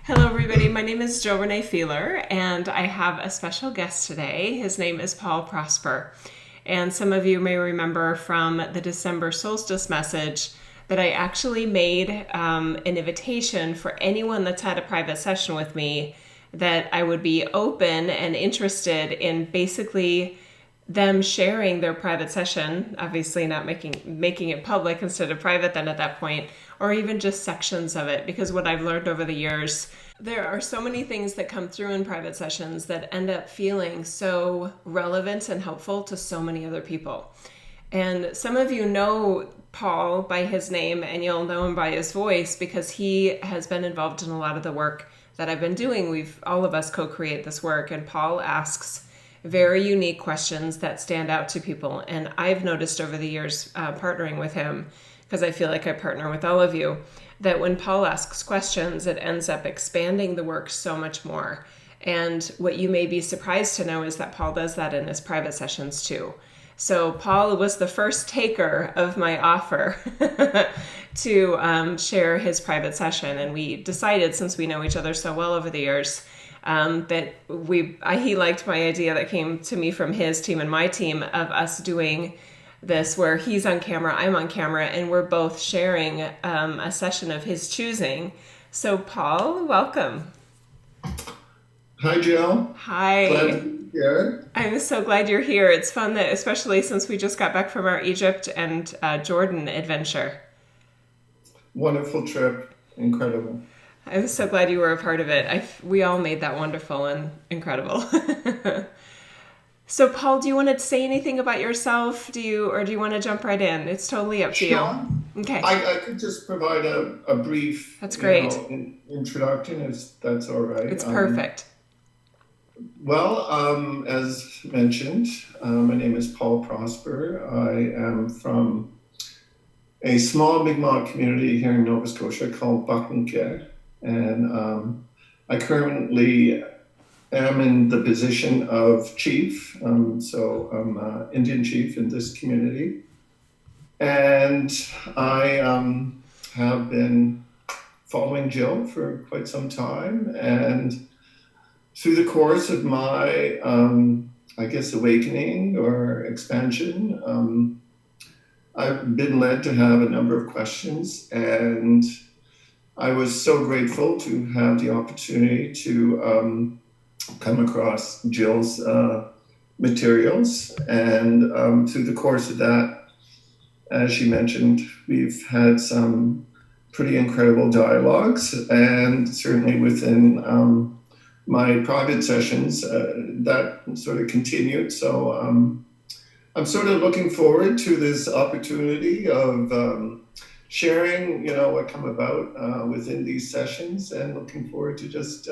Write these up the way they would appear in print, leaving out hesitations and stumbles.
Hello, everybody. My name is Jill Renee Feeler, and I have a special guest today. His name is Paul Prosper. And some of you may remember from the December Solstice message that I actually made an invitation for anyone that's had a private session with me that I would be open and interested in basically them sharing their private session, obviously not making it public instead of private then at that point, or even just sections of it. Because what I've learned over the years, there are so many things that come through in private sessions that end up feeling so relevant and helpful to so many other people. And some of you know Paul by his name, and you'll know him by his voice because he has been involved in a lot of the work that I've been doing. All of us co-create this work, and Paul asks very unique questions that stand out to people. And I've noticed over the years partnering with him, because I feel like I partner with all of you, that when Paul asks questions, it ends up expanding the work so much more. And what you may be surprised to know is that Paul does that in his private sessions too. So Paul was the first taker of my offer to share his private session. And we decided, since we know each other so well over the years, that he liked my idea that came to me from his team and my team of us doing this where he's on camera, I'm on camera, and we're both sharing a session of his choosing. So Paul, welcome. Hi, Jill. Hi. Glad to be here. I'm so glad you're here. It's fun that, especially since we just got back from our Egypt and Jordan adventure. Wonderful trip. Incredible. I'm so glad you were a part of it. We all made that wonderful and incredible. So, Paul, do you want to say anything about yourself? Do you want to jump right in? It's totally up to Sure. you. Okay. I could just provide a brief That's great. Introduction, if that's all right. It's perfect. As mentioned, my name is Paul Prosper. I am from a small Mi'kmaq community here in Nova Scotia called Baknike. And I currently am in the position of chief. So I'm an Indian chief in this community. And I have been following Jill for quite some time. And through the course of my, awakening or expansion, I've been led to have a number of questions. And I was so grateful to have the opportunity to come across Jill's materials. And through the course of that, as she mentioned, we've had some pretty incredible dialogues. And certainly within my private sessions, that sort of continued. So I'm sort of looking forward to this opportunity of sharing, what come about within these sessions, and looking forward to just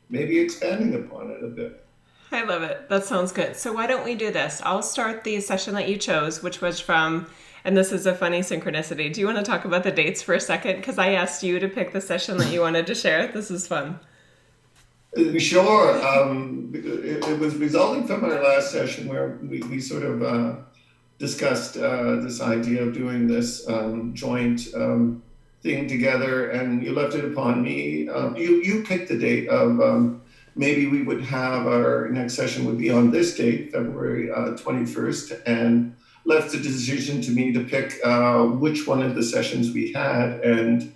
maybe expanding upon it a bit. I love it. That sounds good. So why don't we do this? I'll start the session that you chose, which was from, and this is a funny synchronicity. Do you want to talk about the dates for a second? Because I asked you to pick the session that you wanted to share. This is fun. Sure. It was resulting from our last session where we sort of discussed this idea of doing this joint thing together, and you left it upon me. You picked the date of maybe we would have our next session would be on this date, February 21st, and left the decision to me to pick which one of the sessions we had. And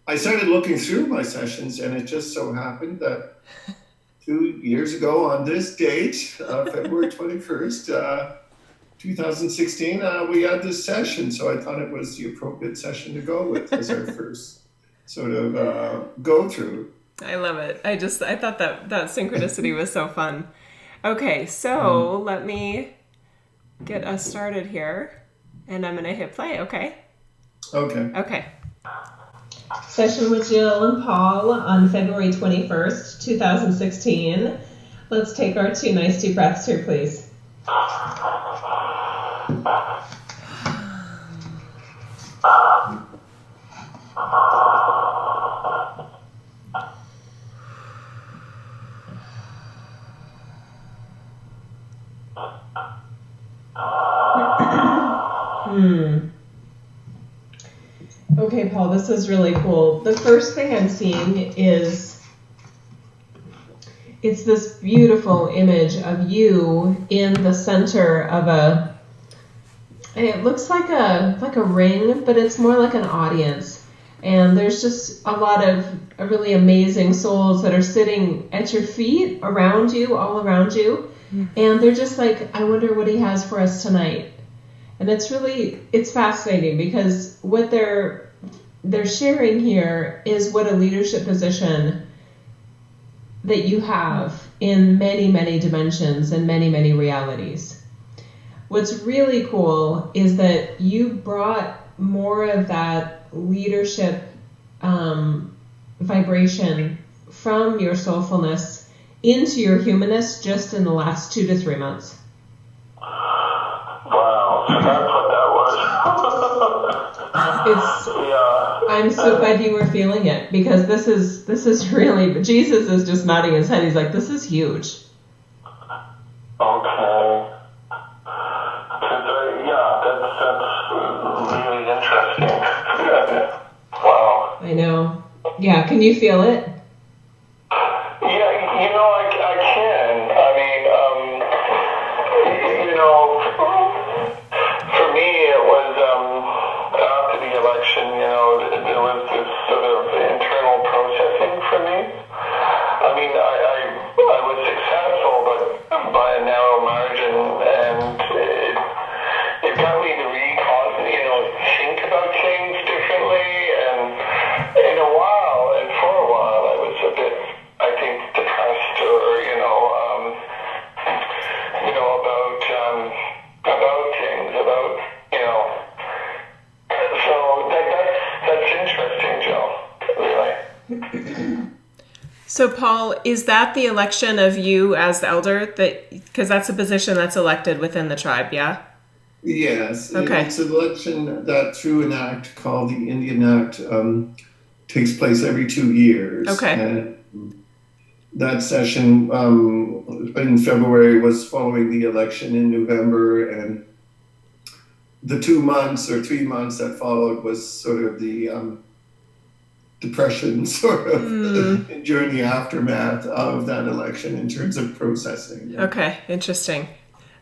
I started looking through my sessions, and it just so happened that 2 years ago on this date, February 21st, 2016, we had this session. So I thought it was the appropriate session to go with as our first sort of go through. I love it. I thought that synchronicity was so fun. Okay, so let me get us started here, and I'm going to hit play, okay? Okay. Session with Jill and Paul on February 21st, 2016. Let's take our 2 nice deep breaths here, please. Okay, Paul, this is really cool. The first thing I'm seeing is it's this beautiful image of you in the center of it looks like a ring, but it's more like an audience. And there's just a lot of really amazing souls that are sitting at your feet, around you, all around you. And they're just like, I wonder what he has for us tonight. And it's fascinating because what they're sharing here is what a leadership position that you have in many, many dimensions and many, many realities. What's really cool is that you brought more of that leadership vibration from your soulfulness into your humanness just in the last 2 to 3 months. Wow, so that's what that was. Yeah. I'm so glad you were feeling it, because this is really, Jesus is just nodding his head. He's like, this is huge. Okay. That's really interesting. Wow. I know. Yeah, can you feel it? Yeah, I can. I mean, for me, it was after the election, there was this sort of internal processing for me. I mean, I was successful, but by a narrow margin, and it got me to think about things differently, and for a while, I was a bit, I think, depressed, or about things, so that's interesting, Joe. Really. So, Paul, is that the election of you as the elder? Because that's a position that's elected within the tribe, yeah? Yes. Okay. It's an election that, through an act called the Indian Act, takes place every 2 years. Okay. And that session in February was following the election in November, and the 2 months or 3 months that followed was sort of the depression during the aftermath of that election in terms of processing. Okay, interesting.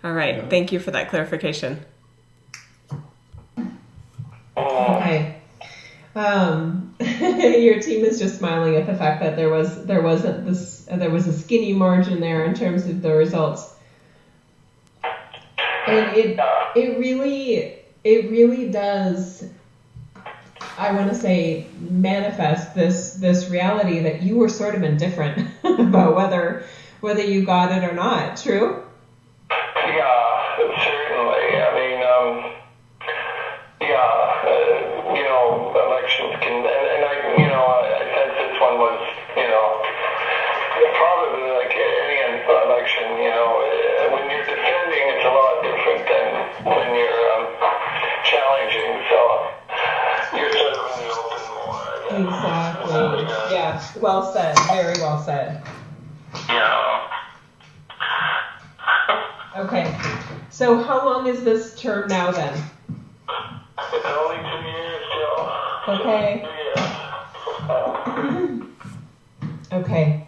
All right, yeah. Thank you for that clarification. Okay. Your team is just smiling at the fact that there was a skinny margin there in terms of the results, and it really does, I want to say, manifest this reality that you were sort of indifferent about whether you got it or not. True? Yeah, certainly. I mean, elections can, and I sense this one was, probably like any election, when you're defending, it's a lot different than when you're challenging. So you're sort of in the open more. Exactly. Yeah. Well said. Very well said. Yeah. Okay. So how long is this term now then? It's only 2 years still. Okay. Okay.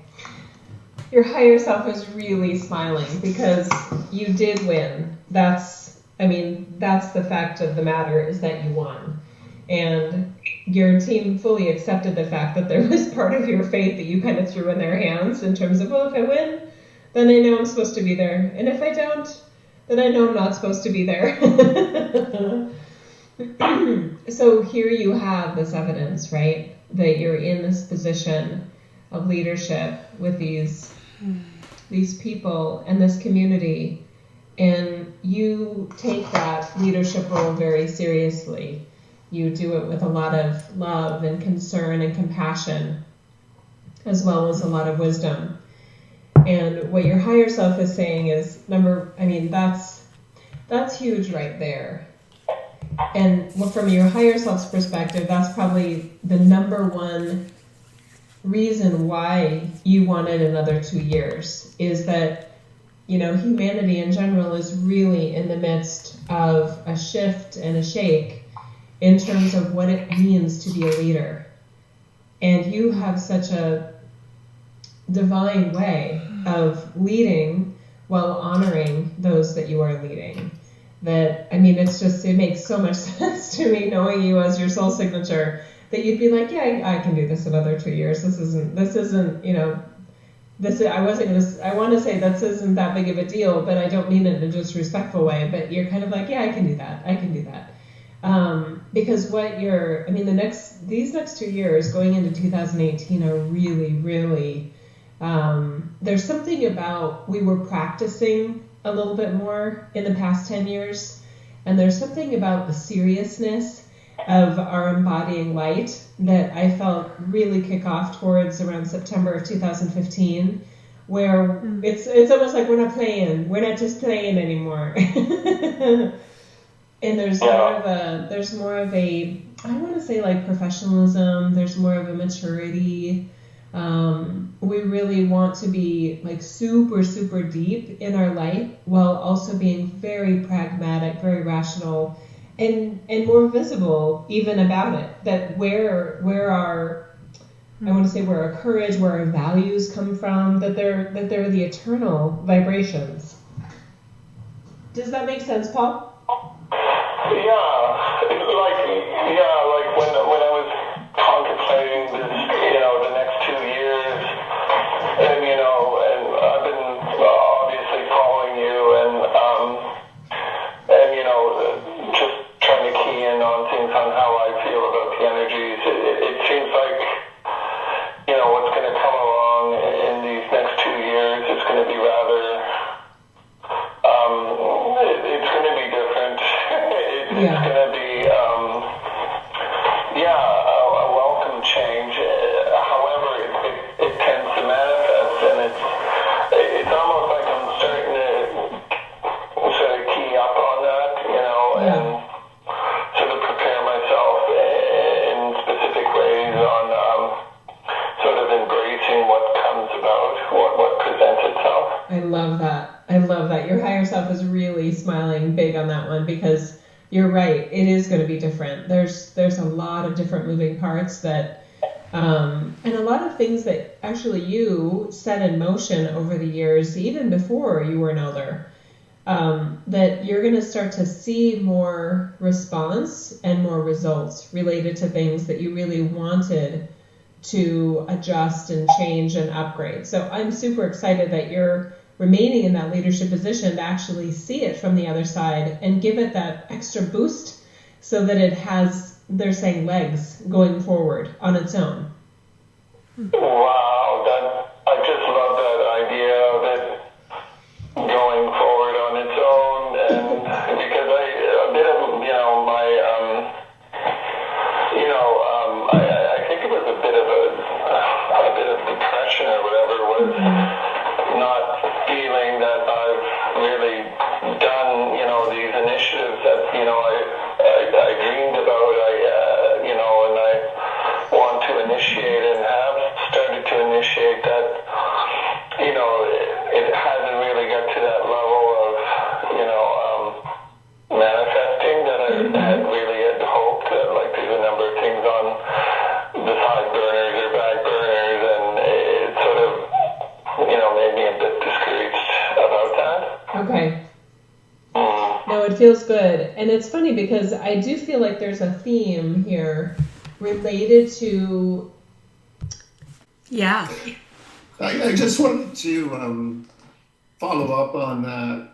Your higher self is really smiling because you did win. That's the fact of the matter, is that you won. And your team fully accepted the fact that there was part of your faith that you kind of threw in their hands in terms of, well, if I win, then I know I'm supposed to be there. And if I don't, then I know I'm not supposed to be there. So here you have this evidence, right? That you're in this position of leadership with these people and this community, and you take that leadership role very seriously. You do it with a lot of love and concern and compassion, as well as a lot of wisdom. And what your higher self is saying is, that's huge right there. And from your higher self's perspective, that's probably the number one reason why you wanted another 2 years, is that, humanity in general is really in the midst of a shift and a shake in terms of what it means to be a leader. And you have such a divine way of leading while honoring those that you are leading. That, I mean, it makes so much sense to me knowing you as your soul signature that you'd be like, yeah, I can do this another 2 years. This isn't, I want to say this isn't that big of a deal, but I don't mean it in a disrespectful way, but you're kind of like, yeah, I can do that. Because these next 2 years going into 2018 are really, really, there's something about, we were practicing a little bit more in the past 10 years, and there's something about the seriousness of our embodying light that I felt really kick off towards around September of 2015, where it's almost like we're not just playing anymore. And there's more of a I don't want to say like professionalism, there's more of a maturity. We really want to be like super, super deep in our light while also being very pragmatic, very rational, and more visible even about it. That where our courage, where our values come from, that they're the eternal vibrations. Does that make sense, Paul? Like when I was contemplating this, the next 2 years, and I've been obviously following you, and just trying to key in on things on how I feel about the energies. It seems like what's going to come along in these next 2 years is going to be rather. It's going to be different. It's going to be, a welcome change. However, it tends to manifest, and it's almost like I'm starting to sort of key up on that, and sort of prepare myself in specific ways on sort of embracing what comes about, what presents itself. I love that. Your higher self is really smiling big on that one, because you're right. It is going to be different. There's a lot of different moving parts that, and a lot of things that actually you set in motion over the years, even before you were an elder, that you're going to start to see more response and more results related to things that you really wanted to adjust and change and upgrade. So I'm super excited that you're remaining in that leadership position to actually see it from the other side and give it that extra boost so that it has, they're saying, legs going forward on its own. Wow, I just love that idea of it going forward on its own, and because a bit of my I think it was a bit of depression or whatever was not feeling that I've really done these initiatives that I dreamed about, and I want to initiate and have started to initiate that. It hasn't really got to that level of manifesting that I had really had hoped. Like there's a number of things on the side burners or back burners, and it sort of made me a bit discouraged about that. Okay. No, it feels good. And it's funny because I do feel like there's a theme here related to... Yeah. I just wanted to follow up on that.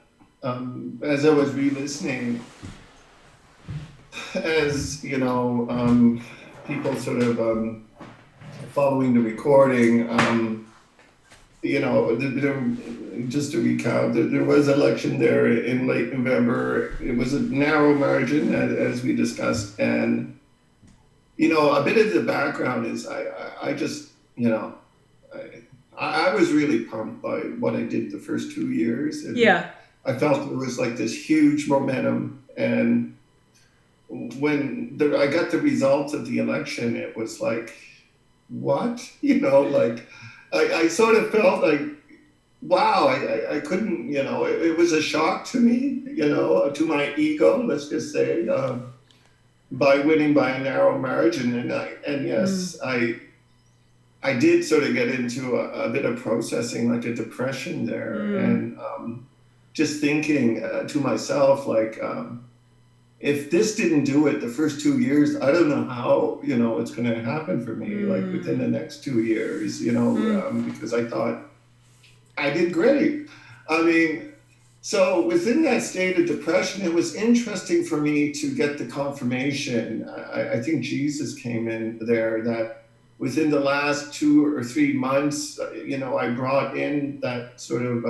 As I was re-listening, as people sort of following the recording, just to recount, there was an election there in late November. It was a narrow margin, as we discussed, and a bit of the background is I just I was really pumped by what I did the first 2 years. And I felt there was like this huge momentum, and when I got the results of the election, it was like, what? I sort of felt like, wow, I couldn't, it was a shock to me, to my ego, let's just say, by winning by a narrow margin. And yes, I did sort of get into a bit of processing, like a depression there, and just thinking to myself, like, if this didn't do it the first 2 years, I don't know how, it's going to happen for me, like within the next 2 years, because I thought I did great. I mean, so within that state of depression, it was interesting for me to get the confirmation. I think Jesus came in there that within the last 2 or 3 months, I brought in that sort of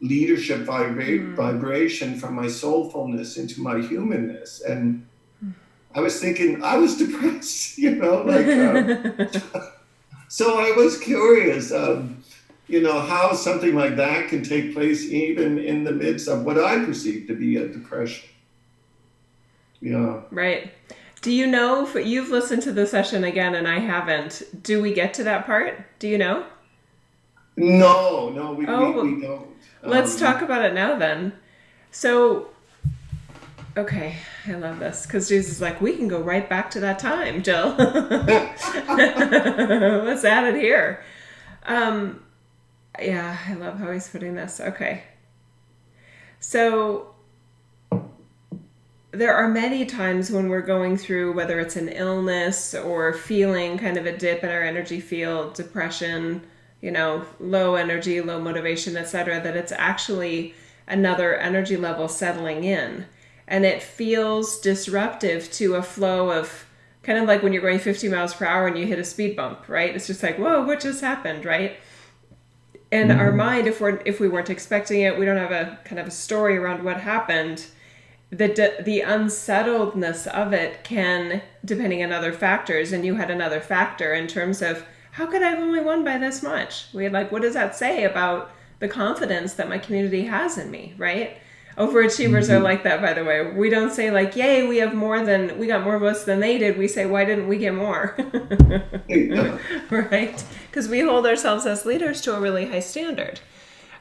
leadership vibration from my soulfulness into my humanness. And I was thinking I was depressed, so I was curious, how something like that can take place even in the midst of what I perceive to be a depression. Yeah. Right. Do you know if you've listened to the session again and I haven't? Do we get to that part? Do you know? No, we don't. Let's talk about it now then. So, okay, I love this because Jesus is like, we can go right back to that time, Jill. Let's add it here. Yeah, I love how he's putting this. Okay. So there are many times when we're going through, whether it's an illness or feeling kind of a dip in our energy field, depression, low energy, low motivation, etc., that it's actually another energy level settling in. And it feels disruptive to a flow of kind of like when you're going 50 miles per hour and you hit a speed bump, right? It's just like, whoa, what just happened, right? And our mind, if we weren't expecting it, we don't have a kind of a story around what happened, the unsettledness of it can, depending on other factors, and you had another factor in terms of, how could I have only won by this much? We had like, what does that say about the confidence that my community has in me, right? Overachievers are like that, by the way. We don't say like, yay, we got more votes than they did. We say, why didn't we get more? Right? Because we hold ourselves as leaders to a really high standard.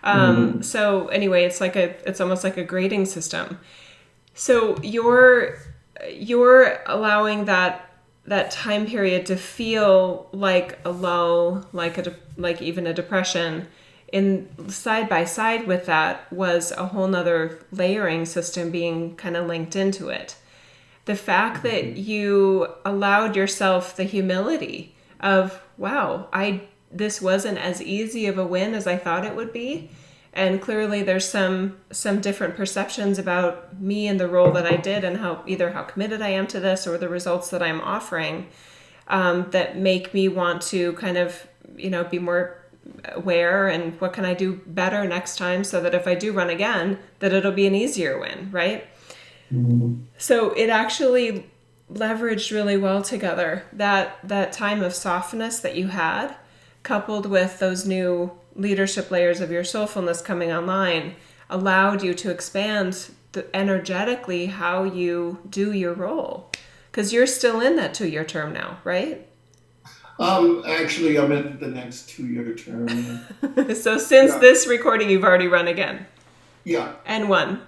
So anyway, it's almost like a grading system. So you're allowing that time period to feel like a lull, like even a depression. In side by side with that was a whole nother layering system being kind of linked into it. The fact that you allowed yourself the humility of, wow, this wasn't as easy of a win as I thought it would be. And clearly there's some different perceptions about me and the role that I did and how committed I am to this or the results that I'm offering that make me want to kind of, be more aware and what can I do better next time so that if I do run again, that it'll be an easier win, right? So it actually leveraged really well together. That time of softness that you had, coupled with those new leadership layers of your soulfulness coming online, allowed you to expand energetically how you do your role. Because you're still in that 2-year term now, right? Actually, I'm in the next 2-year term. So since this recording, you've already run again. Yeah. And won.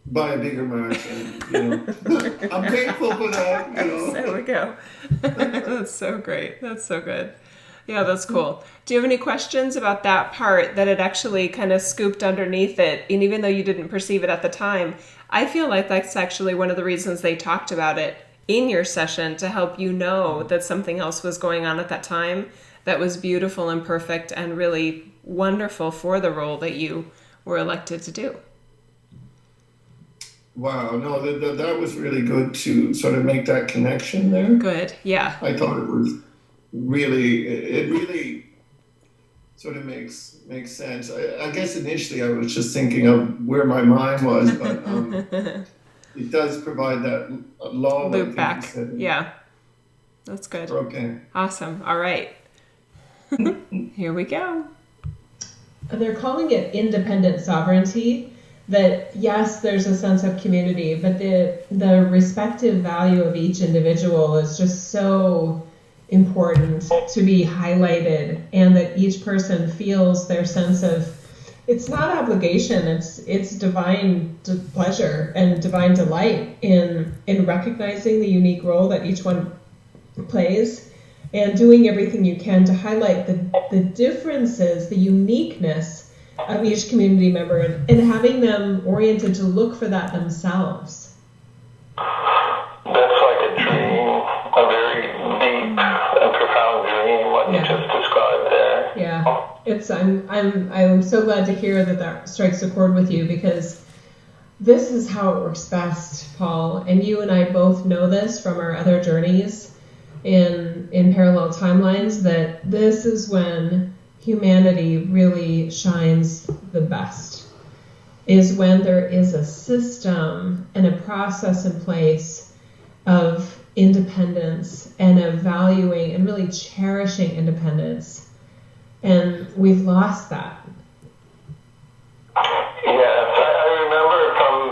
By a bigger margin, I'm grateful for that, There we go. That's so great. That's so good. Yeah, that's cool. Do you have any questions about that part that it actually kind of scooped underneath it? And even though you didn't perceive it at the time, I feel like that's actually one of the reasons they talked about it in your session, to help you know that something else was going on at that time that was beautiful and perfect and really wonderful for the role that you were elected to do. Wow, no, that was really good to sort of make that connection there. Good, yeah. I thought it really sort of makes sense. I guess initially I was just thinking of where my mind was, but it does provide that law loop back. Yeah, that's good. Okay. Awesome. All right. Here we go. They're calling it independent sovereignty. That yes, there's a sense of community, but the respective value of each individual is just so important to be highlighted, and that each person feels their sense of, it's not obligation, it's divine pleasure and divine delight in recognizing the unique role that each one plays, and doing everything you can to highlight the differences, the uniqueness of each community member, and having them oriented to look for that themselves. That's like a dream, a very deep and profound dream, what you just described there. Yeah, I'm so glad to hear that strikes a chord with you, because this is how it works best, Paul. And you and I both know this from our other journeys in parallel timelines, that this is when humanity really shines the best, is when there is a system and a process in place of independence and of valuing and really cherishing independence. And we've lost that. Yes, I remember from,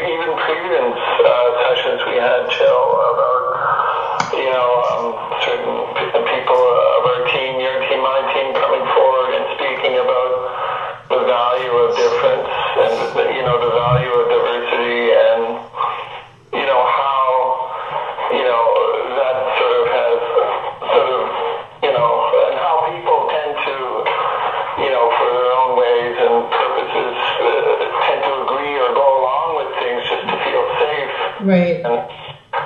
even previous sessions we had, Jill, about, certain people of our team, your team, my team, coming forward and speaking about the value of difference and, the value of diversity, and, how, that sort of has, and how people tend to, for their own ways and purposes, tend to agree or go along with things just to feel safe. Right. And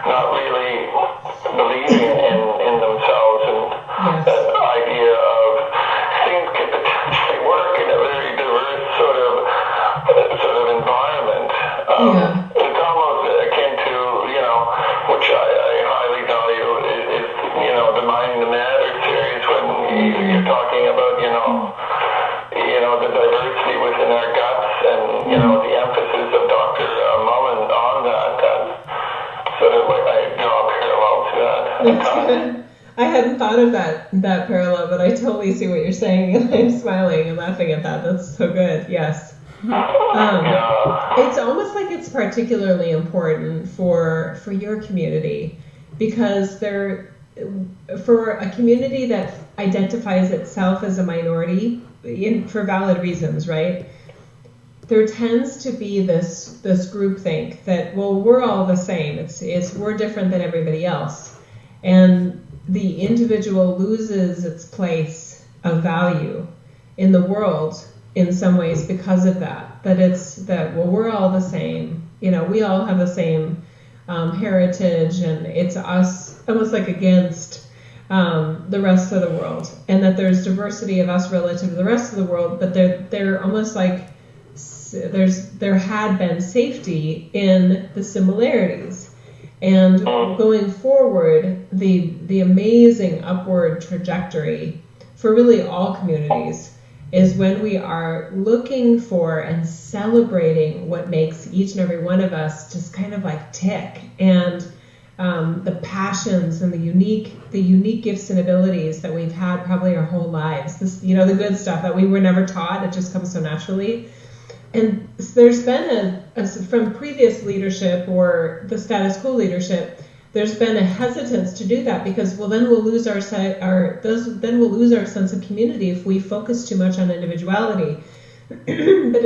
not really believing in themselves, and that idea of things can potentially work in a very diverse sort of environment. It's almost akin to, which I highly value, is the Mind the Matter series, when you're talking about, the diversity within our guts, and, the emphasis of Dr. Mullen on that, sort of like I draw a parallel to that. That's good. I hadn't thought of that parallel, but I totally see what you're saying, and I'm smiling and laughing at that. That's so good. Yes. It's almost like it's particularly important for your community, because for a community that identifies itself as a minority, for valid reasons, right? There tends to be this groupthink that, well, we're all the same. It's we're different than everybody else, and the individual loses its place of value in the world in some ways because of that. That well, we're all the same. We all have the same heritage, and it's us almost like against the rest of the world, and that there's diversity of us relative to the rest of the world, but they're almost like there had been safety in the similarities. And going forward, the amazing upward trajectory for really all communities is when we are looking for and celebrating what makes each and every one of us just kind of like tick, and the passions and the unique gifts and abilities that we've had probably our whole lives. This, the good stuff that we were never taught, it just comes so naturally. And there's been from previous leadership or the status quo leadership, there's been a hesitance to do that, because then we'll lose our sense of community if we focus too much on individuality. But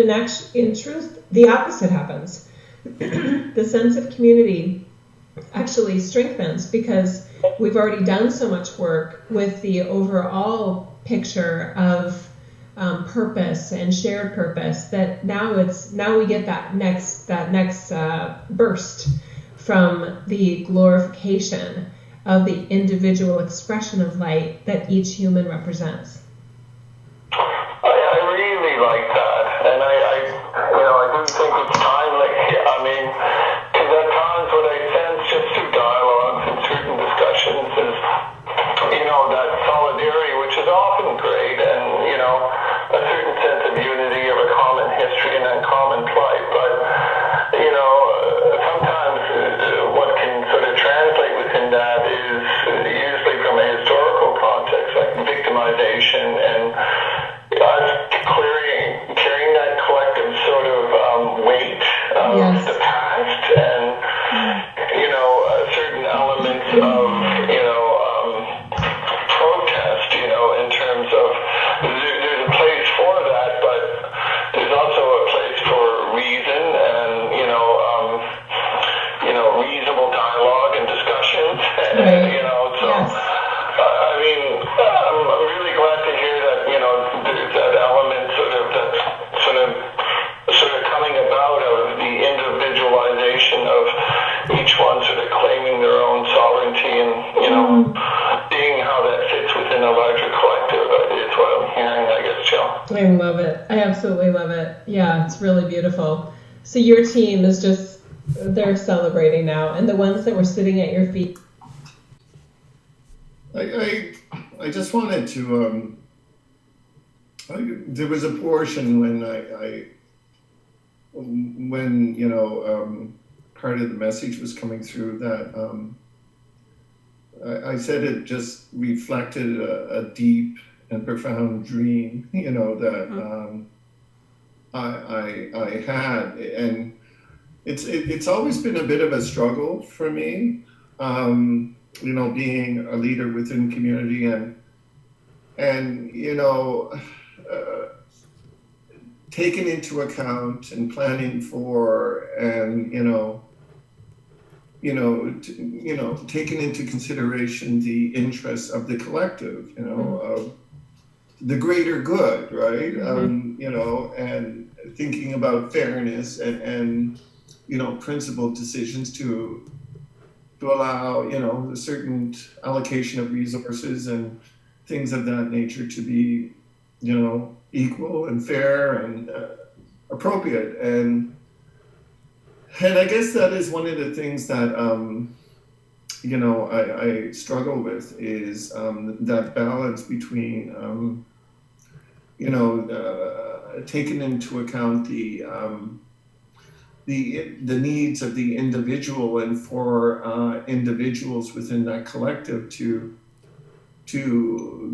in truth, the opposite happens. The sense of community actually strengthens, because we've already done so much work with the overall picture of purpose and shared purpose, that now we get that next burst from the glorification of the individual expression of light that each human represents. I really like that, and I do think it's timely. I mean, because at times what I sense just through dialogues and certain discussions is, that solidarity, which is often great, and, a certain sense of unity of a common history and a common plight, but, sometimes what can sort of translate within that is usually from a historical context, like victimization, and us carrying that collective sort of weight of the past, and, certain elements of, protest, in terms of there's a place for that, but there's also a place for reason and, reasonable dialogue and discussions, right. so, Yes. I love it. I absolutely love it. Yeah, it's really beautiful. So your team is just, they're celebrating now. And the ones that were sitting at your feet. I just wanted to, there was a portion when when, part of the message was coming through that, I said it just reflected a deep and profound dream, that I had, and it's always been a bit of a struggle for me, being a leader within community and uh, taking into account and planning for and taking into consideration the interests of the collective, of the greater good, right? And thinking about fairness and principled decisions to allow, a certain allocation of resources and things of that nature to be, equal and fair and appropriate. And I guess that is one of the things that, I struggle with is that balance between, taking into account the needs of the individual and for individuals within that collective to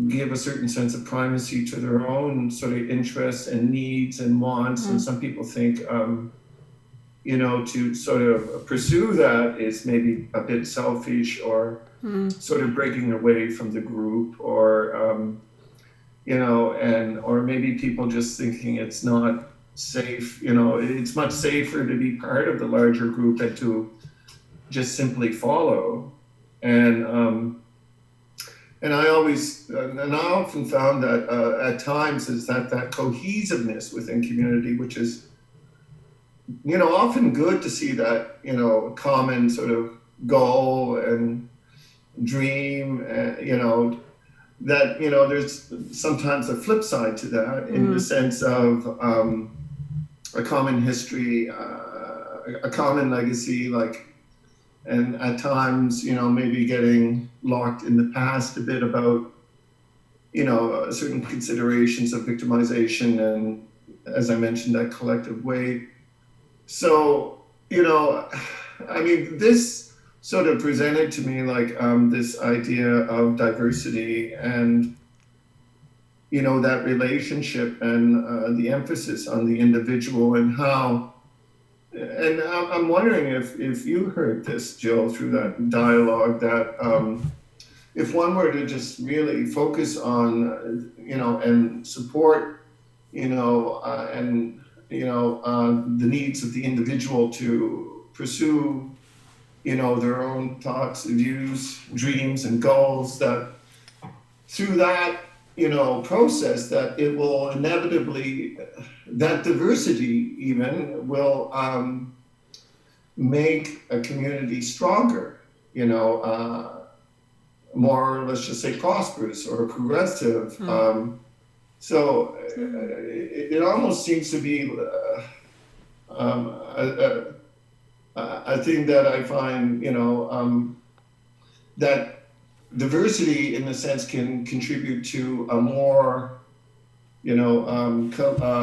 give a certain sense of primacy to their own sort of interests and needs and wants. And some people think, to sort of pursue that is maybe a bit selfish or sort of breaking away from the group or, or maybe people just thinking it's not safe, it's much safer to be part of the larger group than to just simply follow. And I often found that at times is that cohesiveness within community, which is, often good to see that, common sort of goal and dream, that, there's sometimes a flip side to that in the sense of a common history, a common legacy, and at times, maybe getting locked in the past a bit about, certain considerations of victimization and, as I mentioned, that collective weight. So, this sort of presented to me this idea of diversity and, that relationship and the emphasis on the individual and how. And I'm wondering if you heard this, Jill, through that dialogue, that if one were to just really focus on, and support, and, the needs of the individual to pursue, their own thoughts, views, dreams, and goals, that through that, process, that it will inevitably, that diversity even will make a community stronger, more, let's just say, prosperous or progressive. So it almost seems to be a thing that I find, that diversity, in a sense, can contribute to a more,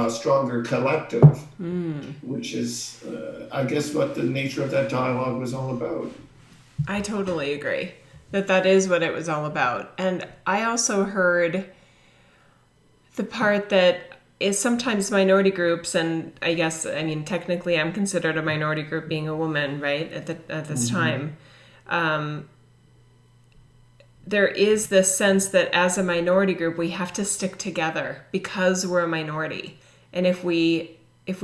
stronger collective, which is, I guess, what the nature of that dialogue was all about. I totally agree that is what it was all about. And I also heard the part that is sometimes minority groups, and I guess, technically I'm considered a minority group being a woman, right, at this time. There is this sense that as a minority group, we have to stick together because we're a minority. And if we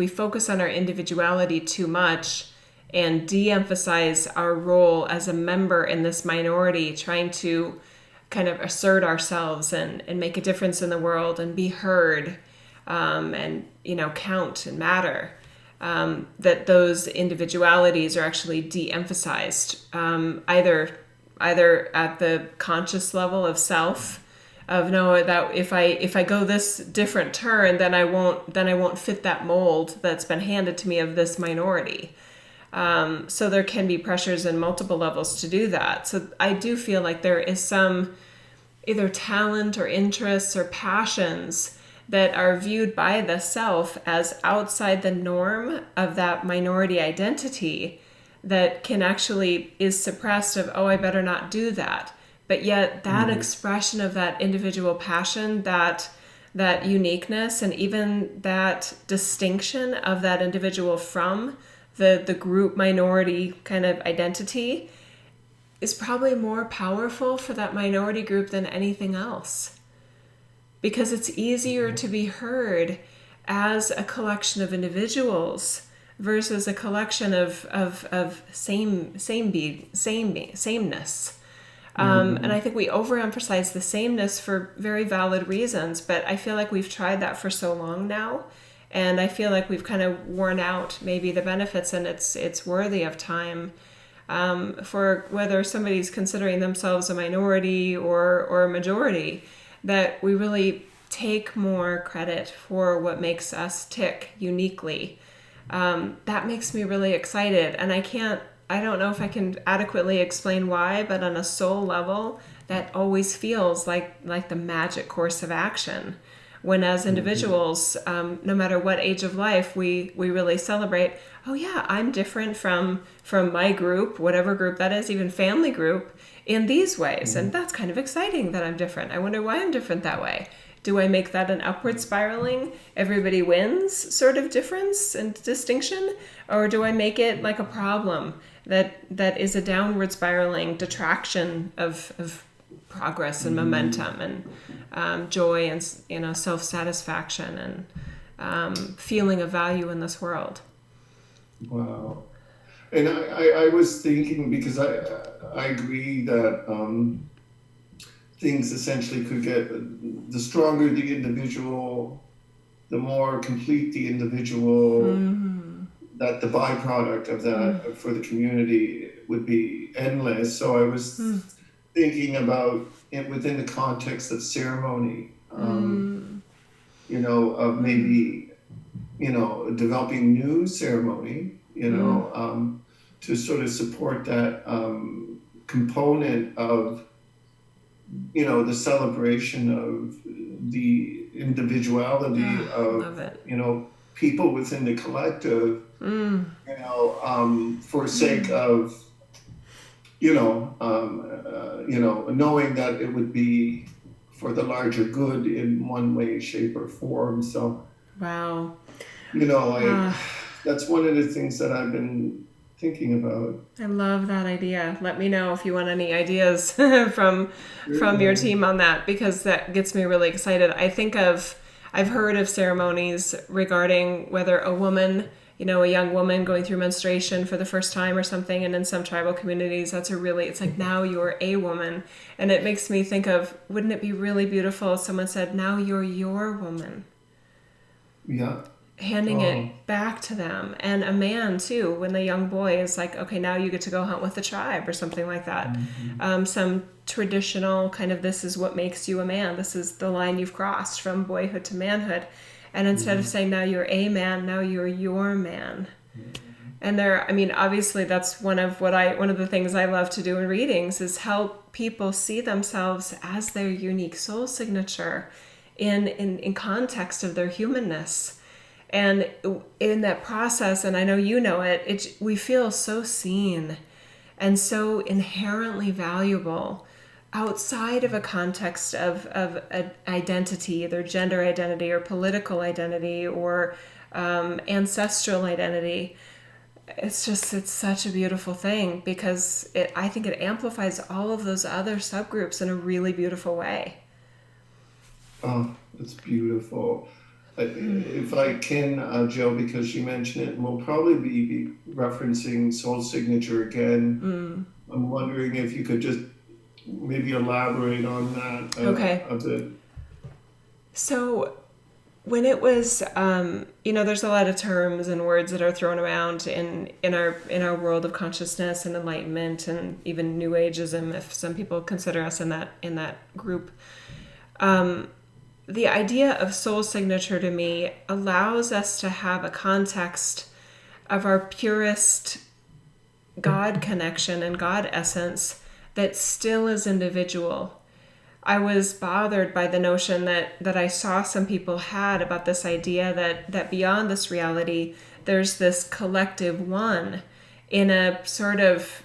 focus on our individuality too much and de-emphasize our role as a member in this minority, trying to kind of assert ourselves and make a difference in the world and be heard, and, count and matter, that those individualities are actually de-emphasized, either at the conscious level of self, of no, that if I go this different turn, then I won't fit that mold that's been handed to me of this minority. So there can be pressures in multiple levels to do that. So I do feel like there is some either talent or interests or passions that are viewed by the self as outside the norm of that minority identity that can actually is suppressed of, oh, I better not do that. But yet that expression of that individual passion, that uniqueness, and even that distinction of that individual from the group minority kind of identity is probably more powerful for that minority group than anything else. Because it's easier to be heard as a collection of individuals versus a collection of sameness. And I think we overemphasize the sameness for very valid reasons, but I feel like we've tried that for so long now, and I feel like we've kind of worn out maybe the benefits, and it's worthy of time for whether somebody's considering themselves a minority or a majority, that we really take more credit for what makes us tick uniquely. That makes me really excited, and I don't know if I can adequately explain why, but on a soul level, that always feels like the magic course of action. When as individuals, no matter what age of life, we really celebrate, oh yeah, I'm different from my group, whatever group that is, even family group, in these ways. And that's kind of exciting that I'm different. I wonder why I'm different that way. Do I make that an upward spiraling, everybody wins sort of difference and distinction? Or do I make it like a problem that is a downward spiraling detraction of progress and momentum and joy and self-satisfaction and feeling of value in this world? Wow. And I was thinking, because I agree that things essentially could get, the stronger the individual, the more complete the individual, that the byproduct of that for the community would be endless. So I was thinking about it within the context of ceremony, of maybe, developing new ceremony, to sort of support that component of, the celebration of the individuality of, people within the collective, for sake of, knowing that it would be for the larger good in one way, shape, or form. So, wow. That's one of the things that I've been thinking about. I love that idea. Let me know if you want any ideas from your team on that, because that gets me really excited. I've heard of ceremonies regarding whether a woman, a young woman going through menstruation for the first time or something, and in some tribal communities, it's like, now you're a woman. And it makes me think of, wouldn't it be really beautiful if someone said, now you're your woman? Yeah. Handing it back to them. And a man too, when the young boy is like, okay, now you get to go hunt with the tribe or something like that. Some traditional kind of, this is what makes you a man. This is the line you've crossed from boyhood to manhood. And instead of saying, now you're a man, now you're your man. And obviously that's one of the things I love to do in readings is help people see themselves as their unique soul signature in context of their humanness. And in that process, and I know you know it, we feel so seen and so inherently valuable outside of a context of identity, either gender identity or political identity or ancestral identity. It's such a beautiful thing, because I think it amplifies all of those other subgroups in a really beautiful way. Oh, it's beautiful. If I can, Jill, because you mentioned it, and we'll probably be referencing soul signature again. I'm wondering if you could just maybe elaborate on that. Okay. A bit. So when it was, there's a lot of terms and words that are thrown around in our world of consciousness and enlightenment and even New Ageism, if some people consider us in that group. The idea of soul signature to me allows us to have a context of our purest God connection and God essence that still is individual. I was bothered by the notion that I saw some people had about this idea that beyond this reality, there's this collective one in a sort of,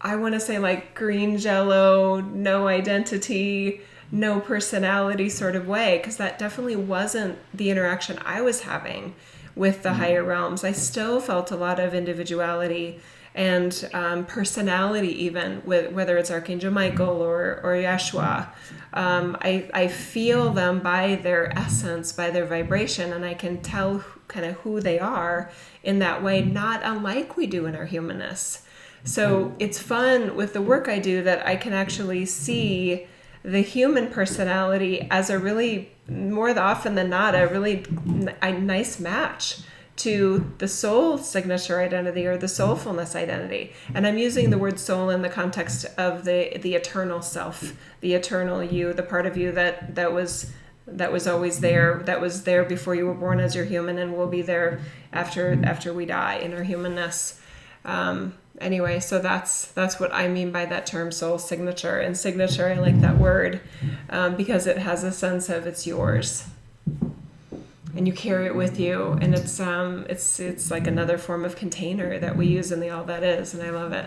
I want to say like green jello, no identity, no personality sort of way, because that definitely wasn't the interaction I was having with the higher realms. I still felt a lot of individuality and personality, even with whether it's Archangel Michael or Yeshua. I feel them by their essence, by their vibration, and I can tell kind of who they are in that way, not unlike we do in our humanness. So it's fun with the work I do that I can actually see the human personality as a really, more often than not, a really nice match to the soul signature identity or the soulfulness identity. And I'm using the word soul in the context of the eternal self, the eternal you, the part of you that was always there, that was there before you were born as your human and will be there after we die in our humanness. Anyway, so that's what I mean by that term, soul signature. And signature, I like that word because it has a sense of it's yours, and you carry it with you, and it's like another form of container that we use in the All That Is, and I love it.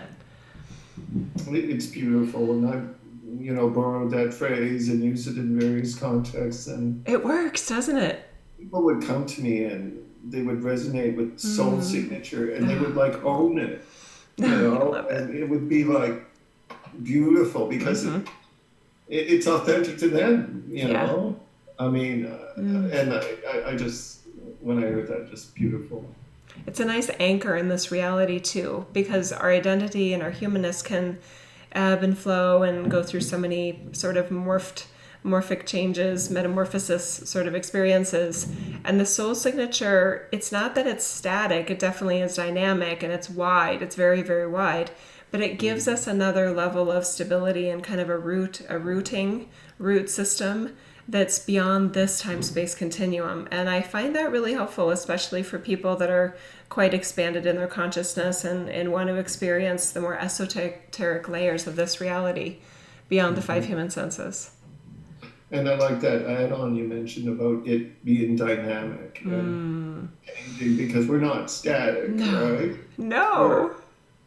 It's beautiful, and I've borrowed that phrase and used it in various contexts, and it works, doesn't it? People would come to me and they would resonate with soul signature, and they would like own it. And it would be like beautiful because it's authentic to them, know. I mean, and I just, when I heard that, just beautiful. It's a nice anchor in this reality too, because our identity and our humanness can ebb and flow and go through so many sort of morphic changes, metamorphosis sort of experiences. And the soul signature, it's not that it's static, it definitely is dynamic and it's wide, it's very, very wide, but it gives us another level of stability and kind of a root system that's beyond this time-space continuum. And I find that really helpful, especially for people that are quite expanded in their consciousness and want to experience the more esoteric layers of this reality beyond the five human senses. And I like that add-on you mentioned about it being dynamic and changing, because we're not static, right? No.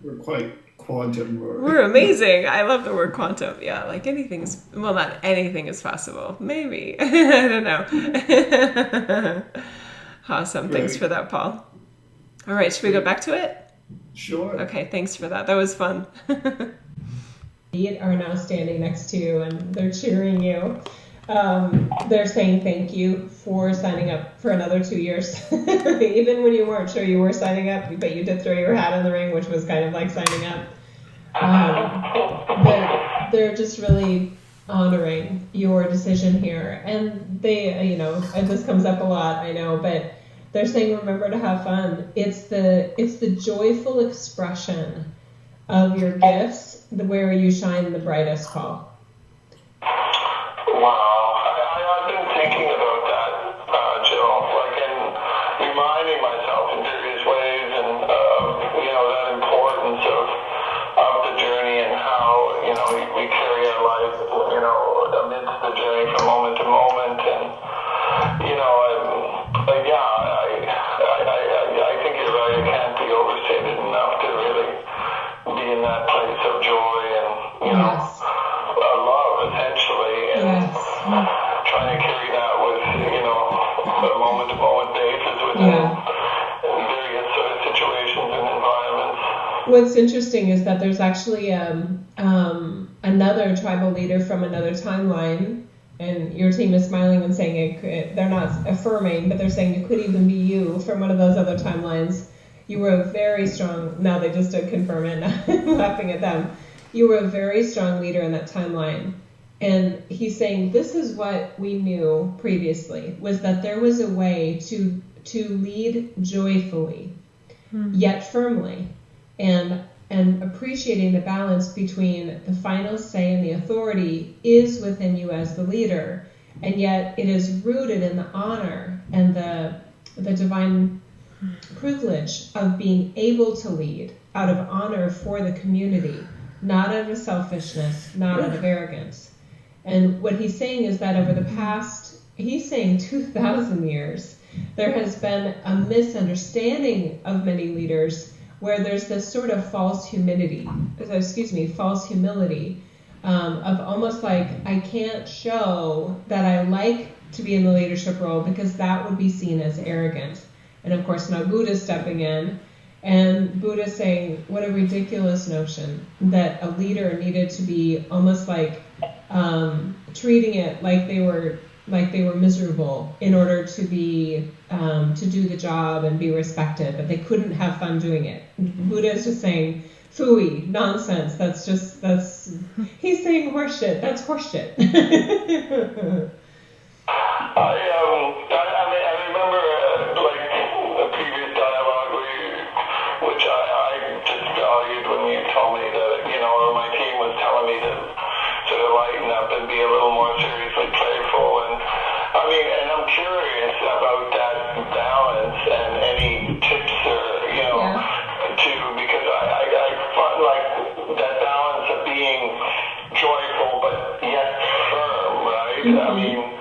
We're quite quantum. We're amazing. I love the word quantum. Yeah, like not anything is possible. Maybe. I don't know. Awesome. Great. Thanks for that, Paul. All right, should we go back to it? Sure. Okay, thanks for that. That was fun. Are now standing next to you and they're cheering you. They're saying thank you for signing up for another 2 years. Even when you weren't sure you were signing up, but you did throw your hat in the ring, which was kind of like signing up. They're just really honoring your decision here. And they, and this comes up a lot, I know, but they're saying remember to have fun. It's the joyful expression of your gifts where you shine the brightest, Paul. Wow. I've been thinking about that, Jill, and reminding myself in various ways and, that importance of the journey and how, we carry our life, amidst the journey from moment to moment. And, I think you're right. It can't be overstated enough to really be in that place of joy and, yes. Love, essentially, and trying to carry that with, a moment-to-moment basis within various sort of situations and environments. What's interesting is that there's actually another tribal leader from another timeline, and your team is smiling and saying they're not affirming, but they're saying it could even be you from one of those other timelines. You were a very strong, now they just did confirm it, I'm laughing at them. You were a very strong leader in that timeline. And he's saying this is what we knew previously, was that there was a way to lead joyfully, yet firmly. And and appreciating the balance between the final say and the authority is within you as the leader, and yet it is rooted in the honor and the divine privilege of being able to lead out of honor for the community, not out of selfishness, not out of arrogance. And what he's saying is that over the past, he's saying 2,000 years, there has been a misunderstanding of many leaders where there's this sort of false humility, of almost like, I can't show that I like to be in the leadership role because that would be seen as arrogant. And of course now Buddha's stepping in, and Buddha's saying, what a ridiculous notion that a leader needed to be almost like treating it like they were miserable in order to be to do the job and be respected, but they couldn't have fun doing it. Buddha is just saying, phooey, nonsense. He's saying horseshit. That's horseshit. I remember like a previous dialogue which I just valued when you told me that, or my team was telling me to sort of lighten up and be a little more seriously playful. And I'm curious about that balance and any tips or, because I find like that balance of being joyful but yet firm, right? Mm-hmm.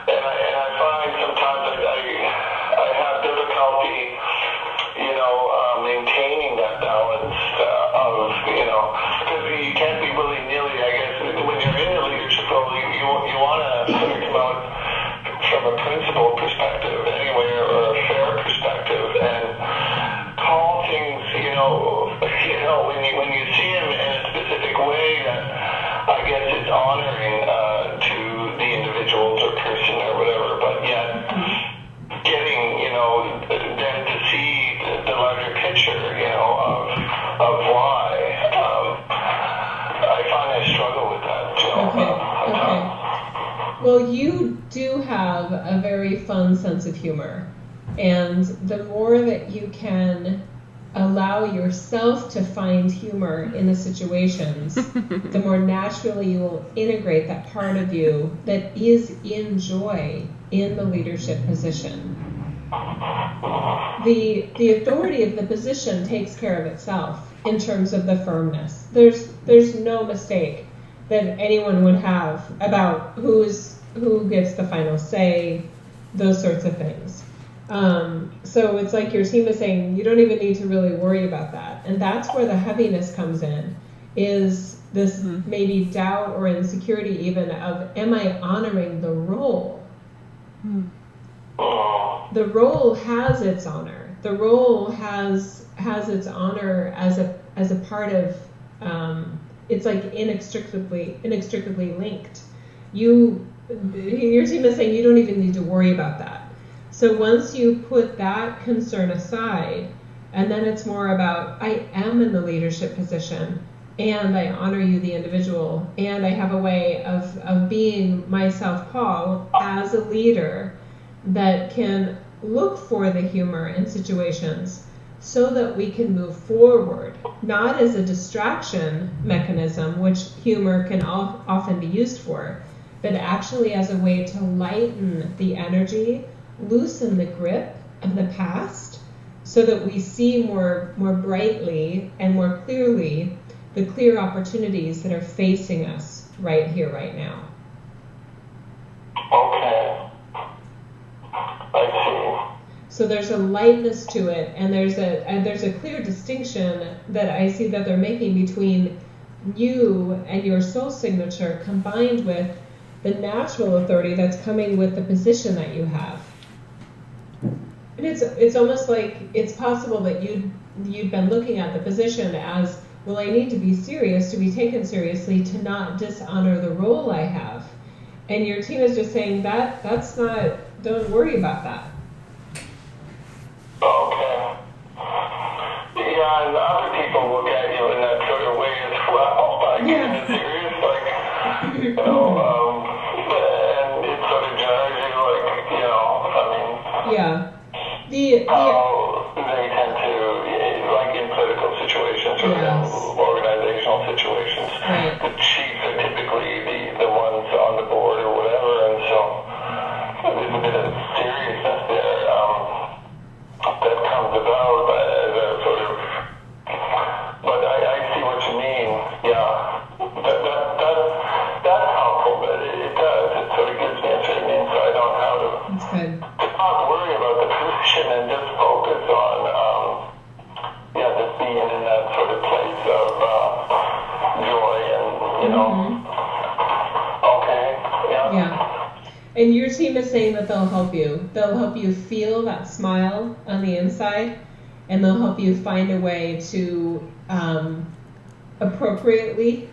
And I find sometimes I have difficulty, maintaining that balance because you can't be willy-nilly, I guess. When you're in a leadership role, you want to sort of come out from a principled perspective anywhere, or a fair perspective, and call things, when you see them in a specific way that I guess is honoring to the individuals or person or whatever, but yet getting, them to see the larger picture, of why. I find I struggle with that. Okay. Well, you do have a very fun sense of humor, and the more that you can allow yourself to find humor in the situations, the more naturally you will integrate that part of you that is in joy in the leadership position. The authority of the position takes care of itself in terms of the firmness. There's no mistake that anyone would have about who gets the final say, those sorts of things. So it's like your team is saying, you don't even need to really worry about that. And that's where the heaviness comes in, is this maybe doubt or insecurity even of, am I honoring the role? The role has its honor. The role has its honor as a part of, it's like inextricably linked. Your team is saying you don't even need to worry about that. So once you put that concern aside, and then it's more about, I am in the leadership position, and I honor you, the individual, and I have a way of being myself, Paul, as a leader that can look for the humor in situations so that we can move forward, not as a distraction mechanism, which humor can often be used for, but actually as a way to lighten the energy, loosen the grip of the past, so that we see more brightly and more clearly the clear opportunities that are facing us right here, right now. Okay. I see. So there's a lightness to it, and there's a clear distinction that I see that they're making between you and your soul signature combined with the natural authority that's coming with the position that you have. And it's almost like it's possible that you'd been looking at the position as, well, I need to be serious, to be taken seriously, to not dishonor the role I have. And your team is just saying that's not, don't worry about that. Okay. Yeah, and other people look at you in that sort of way as well. Like, yeah. Serious, like, and it sort of jars you, like, I mean. Yeah. How they tend to, like in political situations or situations. Right. The chiefs are typically the ones on the board or whatever, and so there's a bit of seriousness there that comes about as a sort of. But I see what you mean. Yeah, that's helpful. But it does. It sort of gives me a certain insight on how to. That's good. To not worry about the position and just focus on, just being in that sort of place of joy and, okay, yeah. Yeah. And your team is saying that they'll help you. They'll help you feel that smile on the inside, and they'll help you find a way to appropriately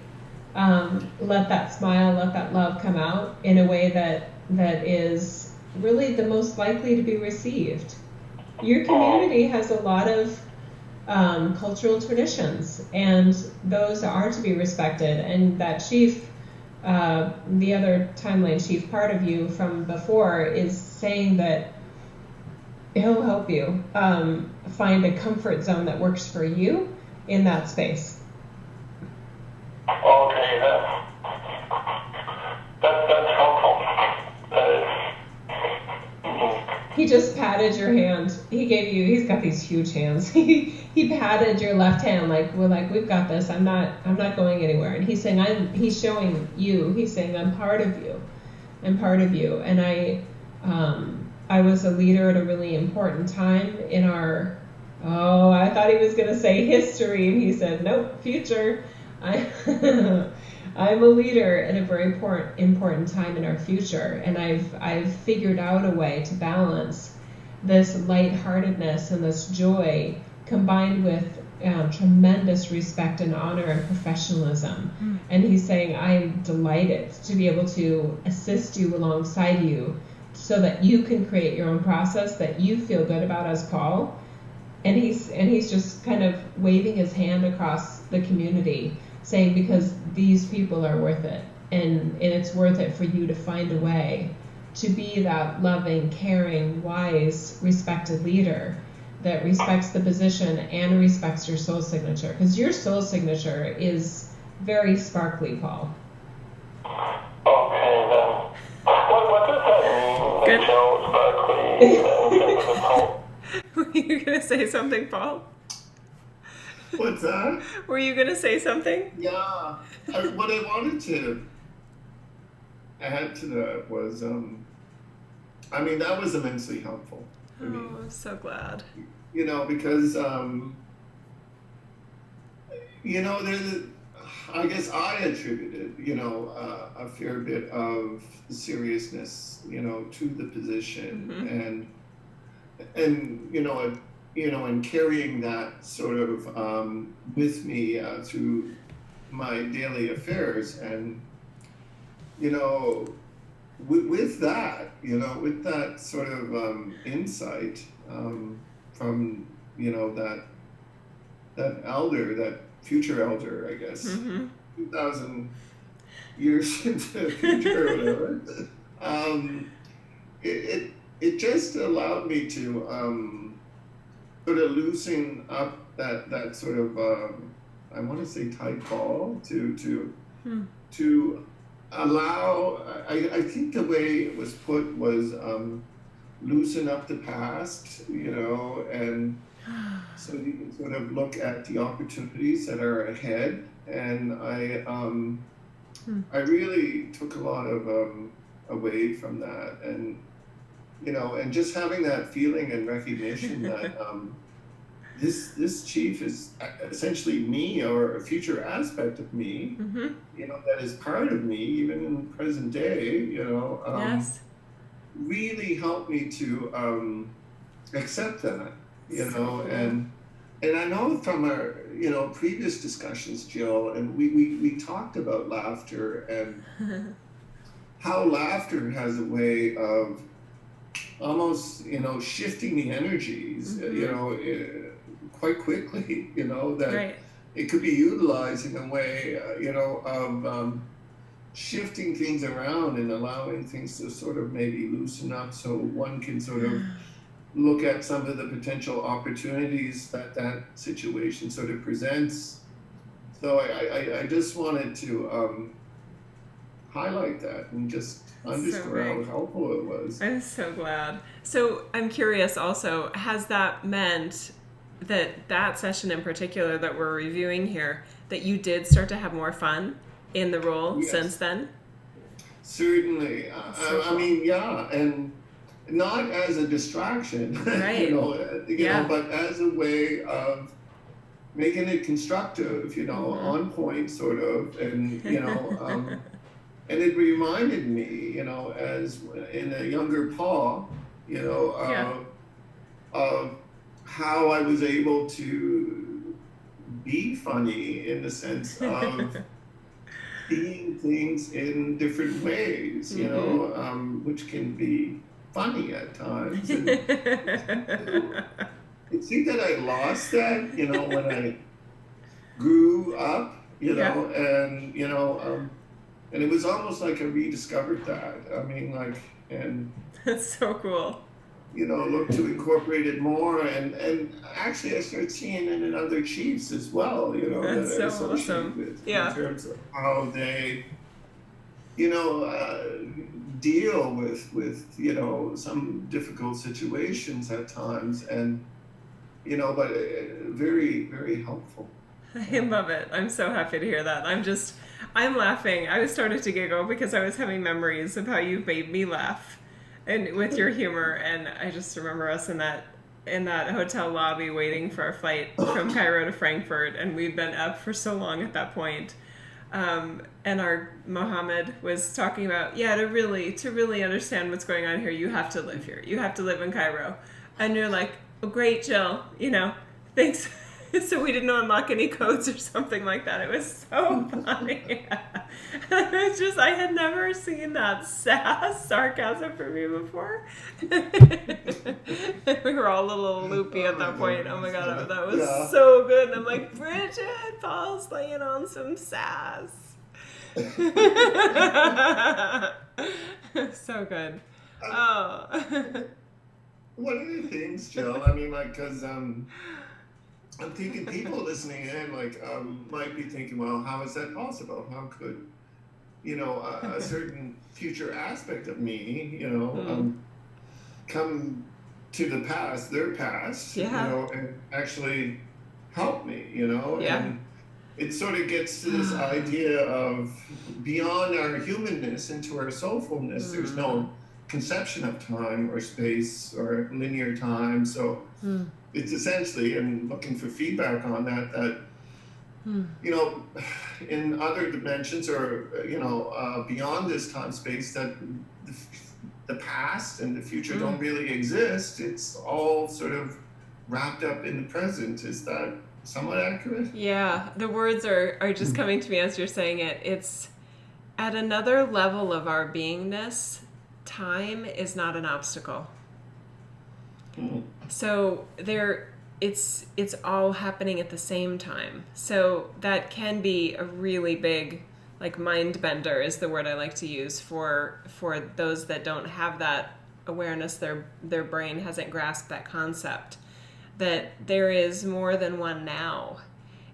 let that smile, let that love come out in a way that is really the most likely to be received. Your community has a lot of cultural traditions, and those are to be respected. And that chief, the other timeline chief part of you from before, is saying that he'll help you find a comfort zone that works for you in that space. Okay, that's helpful. That is. He just patted your hand. He's got these huge hands. He patted your left hand we've got this. I'm not going anywhere. And he's saying he's showing you. He's saying I'm part of you. I'm part of you. And I was a leader at a really important time in our, I thought he was going to say history, and he said, nope, future. I'm a leader at a very important time in our future, and I've figured out a way to balance this lightheartedness and this joy combined with tremendous respect and honor and professionalism. And he's saying, I'm delighted to be able to assist you alongside you so that you can create your own process that you feel good about as Paul. And he's just kind of waving his hand across the community, saying, because these people are worth it, and it's worth it for you to find a way to be that loving, caring, wise, respected leader that respects the position and respects your soul signature. Because your soul signature is very sparkly, Paul. Okay, then. What does that mean, Joe, sparkly? Were you going to say something, Paul? What's that? Were you going to say something? Yeah. What I wanted to add to that was, that was immensely helpful for me. Oh, I'm so glad. Because, I guess I attributed, a fair bit of seriousness, to the position, and carrying that sort of with me through my daily affairs, and with that sort of insight from that elder, that future elder, I guess, 2,000 years into the future or whatever, it just allowed me to sort of loosen up that sort of I want to say tight ball to allow. I think the way it was put was loosen up the past, and so you can sort of look at the opportunities that are ahead. And I really took a lot of away from that, and and just having that feeling and recognition that this chief is essentially me, or a future aspect of me, that is part of me, even in the present day, Yes. really helped me to accept that, and I know from our, previous discussions, Jill, and we talked about laughter and how laughter has a way of almost, shifting the energies, quite quickly, that Right. it could be utilized in a way, of shifting things around and allowing things to sort of maybe loosen up, so one can sort of look at some of the potential opportunities that situation sort of presents. So I just wanted to highlight that and just underscore how helpful it was. I'm so glad. So I'm curious also, has that meant that session in particular that we're reviewing here, that you did start to have more fun in the role since then? Certainly. I mean, yeah, and not as a distraction, Right. but as a way of making it constructive, on point sort of, and, and it reminded me, as in a younger Paul, of how I was able to be funny in the sense of seeing things in different ways, which can be funny at times. And it seemed that I lost that, when I grew up, and it was almost like I rediscovered that. I mean, and that's so cool. Look to incorporate it more, and actually I started seeing it in other chiefs as well, that's that I so associate awesome. with, Yeah. in terms of how they, deal with some difficult situations at times, and but very, very helpful. I love it. I'm so happy to hear that. I'm laughing. I started to giggle because I was having memories of how you made me laugh, and with your humor. And I just remember us in that hotel lobby waiting for our flight from Cairo to Frankfurt, and we'd been up for so long at that point. And our Mohammed was talking about, to really understand what's going on here, you have to live here. You have to live in Cairo. And you're like, oh, great, Jill, thanks. So we didn't unlock any codes or something like that. It was so funny. It's just, I had never seen that sass sarcasm from you before. We were all a little loopy at that point. Oh my God, that was so good. And I'm like, Bridget, Paul's laying on some sass. So good. Oh. One of the things, Jill, I mean, because I'm thinking people listening in, might be thinking, well, how is that possible? How could, a certain future aspect of me, come to the past, their past, and actually help me, and it sort of gets to this idea of beyond our humanness into our soulfulness, there's no conception of time or space or linear time. So it's essentially, and looking for feedback on that, in other dimensions or, beyond this time space, that the past and the future don't really exist. It's all sort of wrapped up in the present. Is that somewhat accurate? Yeah, the words are just coming to me as you're saying it. It's at another level of our beingness, time is not an obstacle. So it's all happening at the same time. So that can be a really big, mind bender is the word I like to use for those that don't have that awareness. Their brain hasn't grasped that concept that there is more than one now.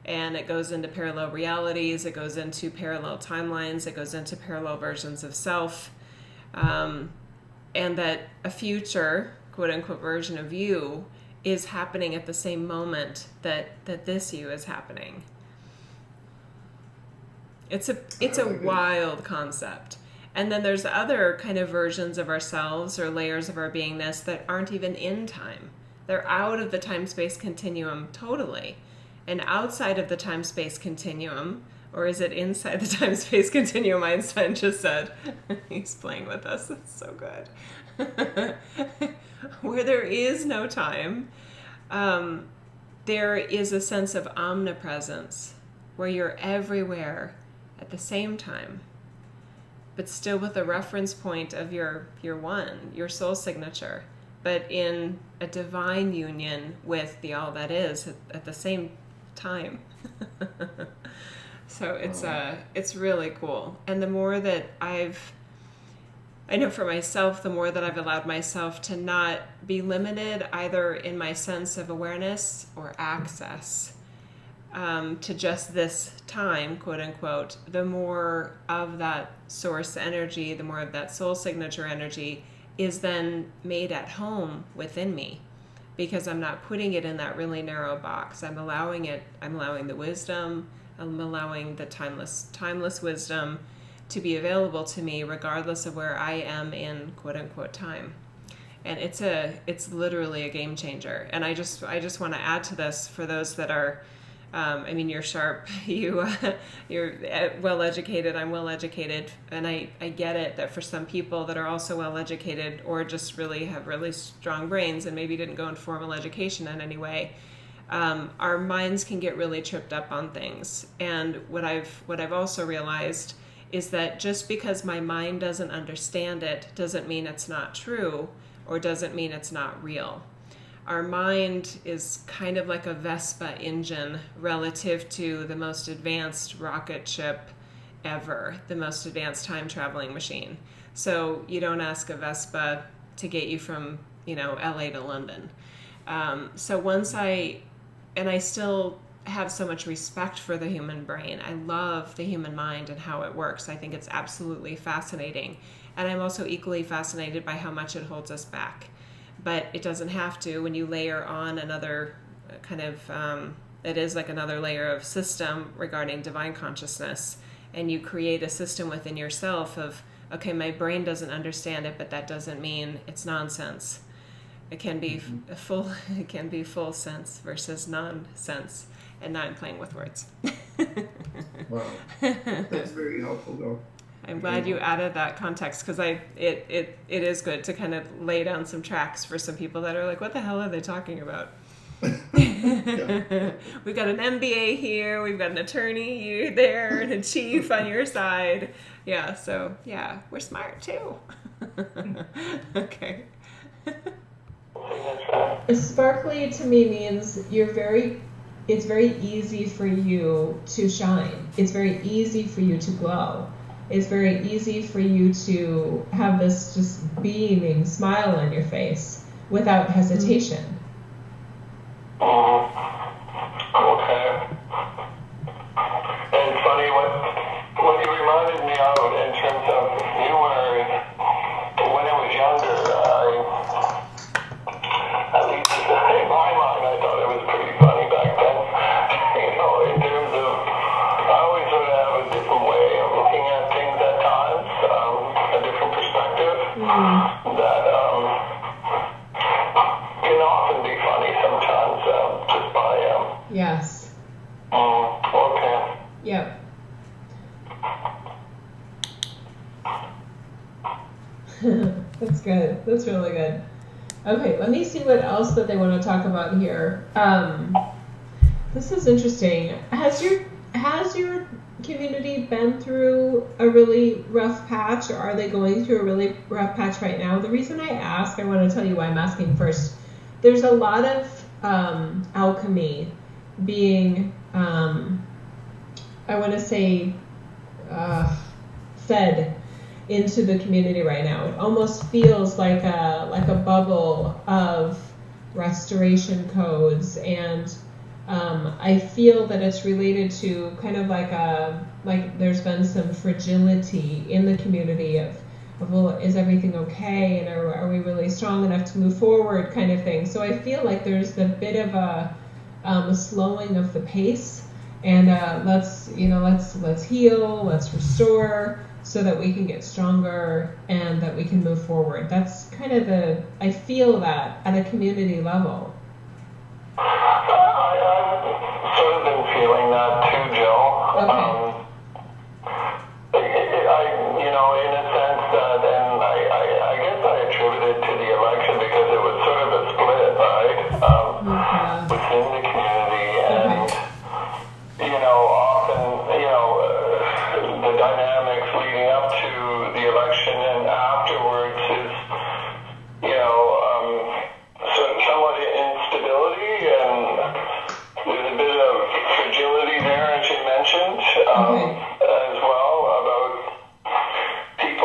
And it goes into parallel realities. It goes into parallel timelines. It goes into parallel versions of self. And that a future, quote unquote, version of you is happening at the same moment that this you is happening. It's a wild concept. And then there's other kind of versions of ourselves or layers of our beingness that aren't even in time. They're out of the time-space continuum totally. And outside of the time-space continuum, or is it inside the time-space continuum, Einstein just said. He's playing with us. That's so good. Where there is no time, there is a sense of omnipresence, where you're everywhere at the same time, but still with a reference point of your one, your soul signature, but in a divine union with the all that is at the same time. So it's really cool. And the more that I know for myself, the more that I've allowed myself to not be limited either in my sense of awareness or access, to just this time, quote unquote, the more of that source energy, the more of that soul signature energy is then made at home within me, because I'm not putting it in that really narrow box. I'm allowing the wisdom, I'm allowing the timeless wisdom to be available to me regardless of where I am in quote unquote time. And it's literally a game changer. And I just want to add to this for those that are, you're sharp, you're well educated, I'm well educated, and I get it that for some people that are also well educated or just really have really strong brains and maybe didn't go into formal education in any way, our minds can get really tripped up on things. And what I've also realized is that just because my mind doesn't understand it doesn't mean it's not true, or doesn't mean it's not real. Our mind is kind of like a Vespa engine relative to the most advanced rocket ship ever, the most advanced time traveling machine. So you don't ask a Vespa to get you from, LA to London. So I still have so much respect for the human brain. I love the human mind and how it works. I think it's absolutely fascinating. And I'm also equally fascinated by how much it holds us back. But it doesn't have to. When you layer on another kind of, it is like another layer of system regarding divine consciousness, and you create a system within yourself of, okay, my brain doesn't understand it, but that doesn't mean it's nonsense. It can be full sense versus nonsense. And now I'm playing with words. Wow, that's very helpful, though. I'm glad you added that context, because it is good to kind of lay down some tracks for some people that are like, what the hell are they talking about? Yeah. We've got an MBA here, we've got an attorney there, and a chief on your side. Yeah, so yeah, we're smart too. Okay. Sparkly to me means it's very easy for you to shine. It's very easy for you to glow. It's very easy for you to have this just beaming smile on your face without hesitation. Okay. And funny, what you reminded me of in terms of humor is when I was younger, at least in my mind, I thought it was pretty funny back then. In terms of, I always sort of have a different way of looking at things at times, a different perspective that can often be funny sometimes, just by. Yes. Okay. Yep. That's good. That's really good. Okay, let me see what else that they want to talk about here. This is interesting. Has your community been through a really rough patch, or are they going through a really rough patch right now? The reason I ask, I want to tell you why I'm asking first. There's a lot of alchemy being, I want to say, fed into the community right now. It almost feels like a bubble of restoration codes, and I feel that it's related to kind of like there's been some fragility in the community of well, is everything okay, and are we really strong enough to move forward, kind of thing. So I feel like there's a bit of a slowing of the pace, and let's heal, let's restore, so that we can get stronger and that we can move forward. That's kind of I feel that at a community level. I've sort of been feeling that too, Jill. Okay. In a sense that, and I guess I attribute it to the election because it was sort of a split, right? Within the community, and often, the dynamics leading up to the election and afterwards is, somewhat instability, and there's a bit of fragility there, as you mentioned, as well, about people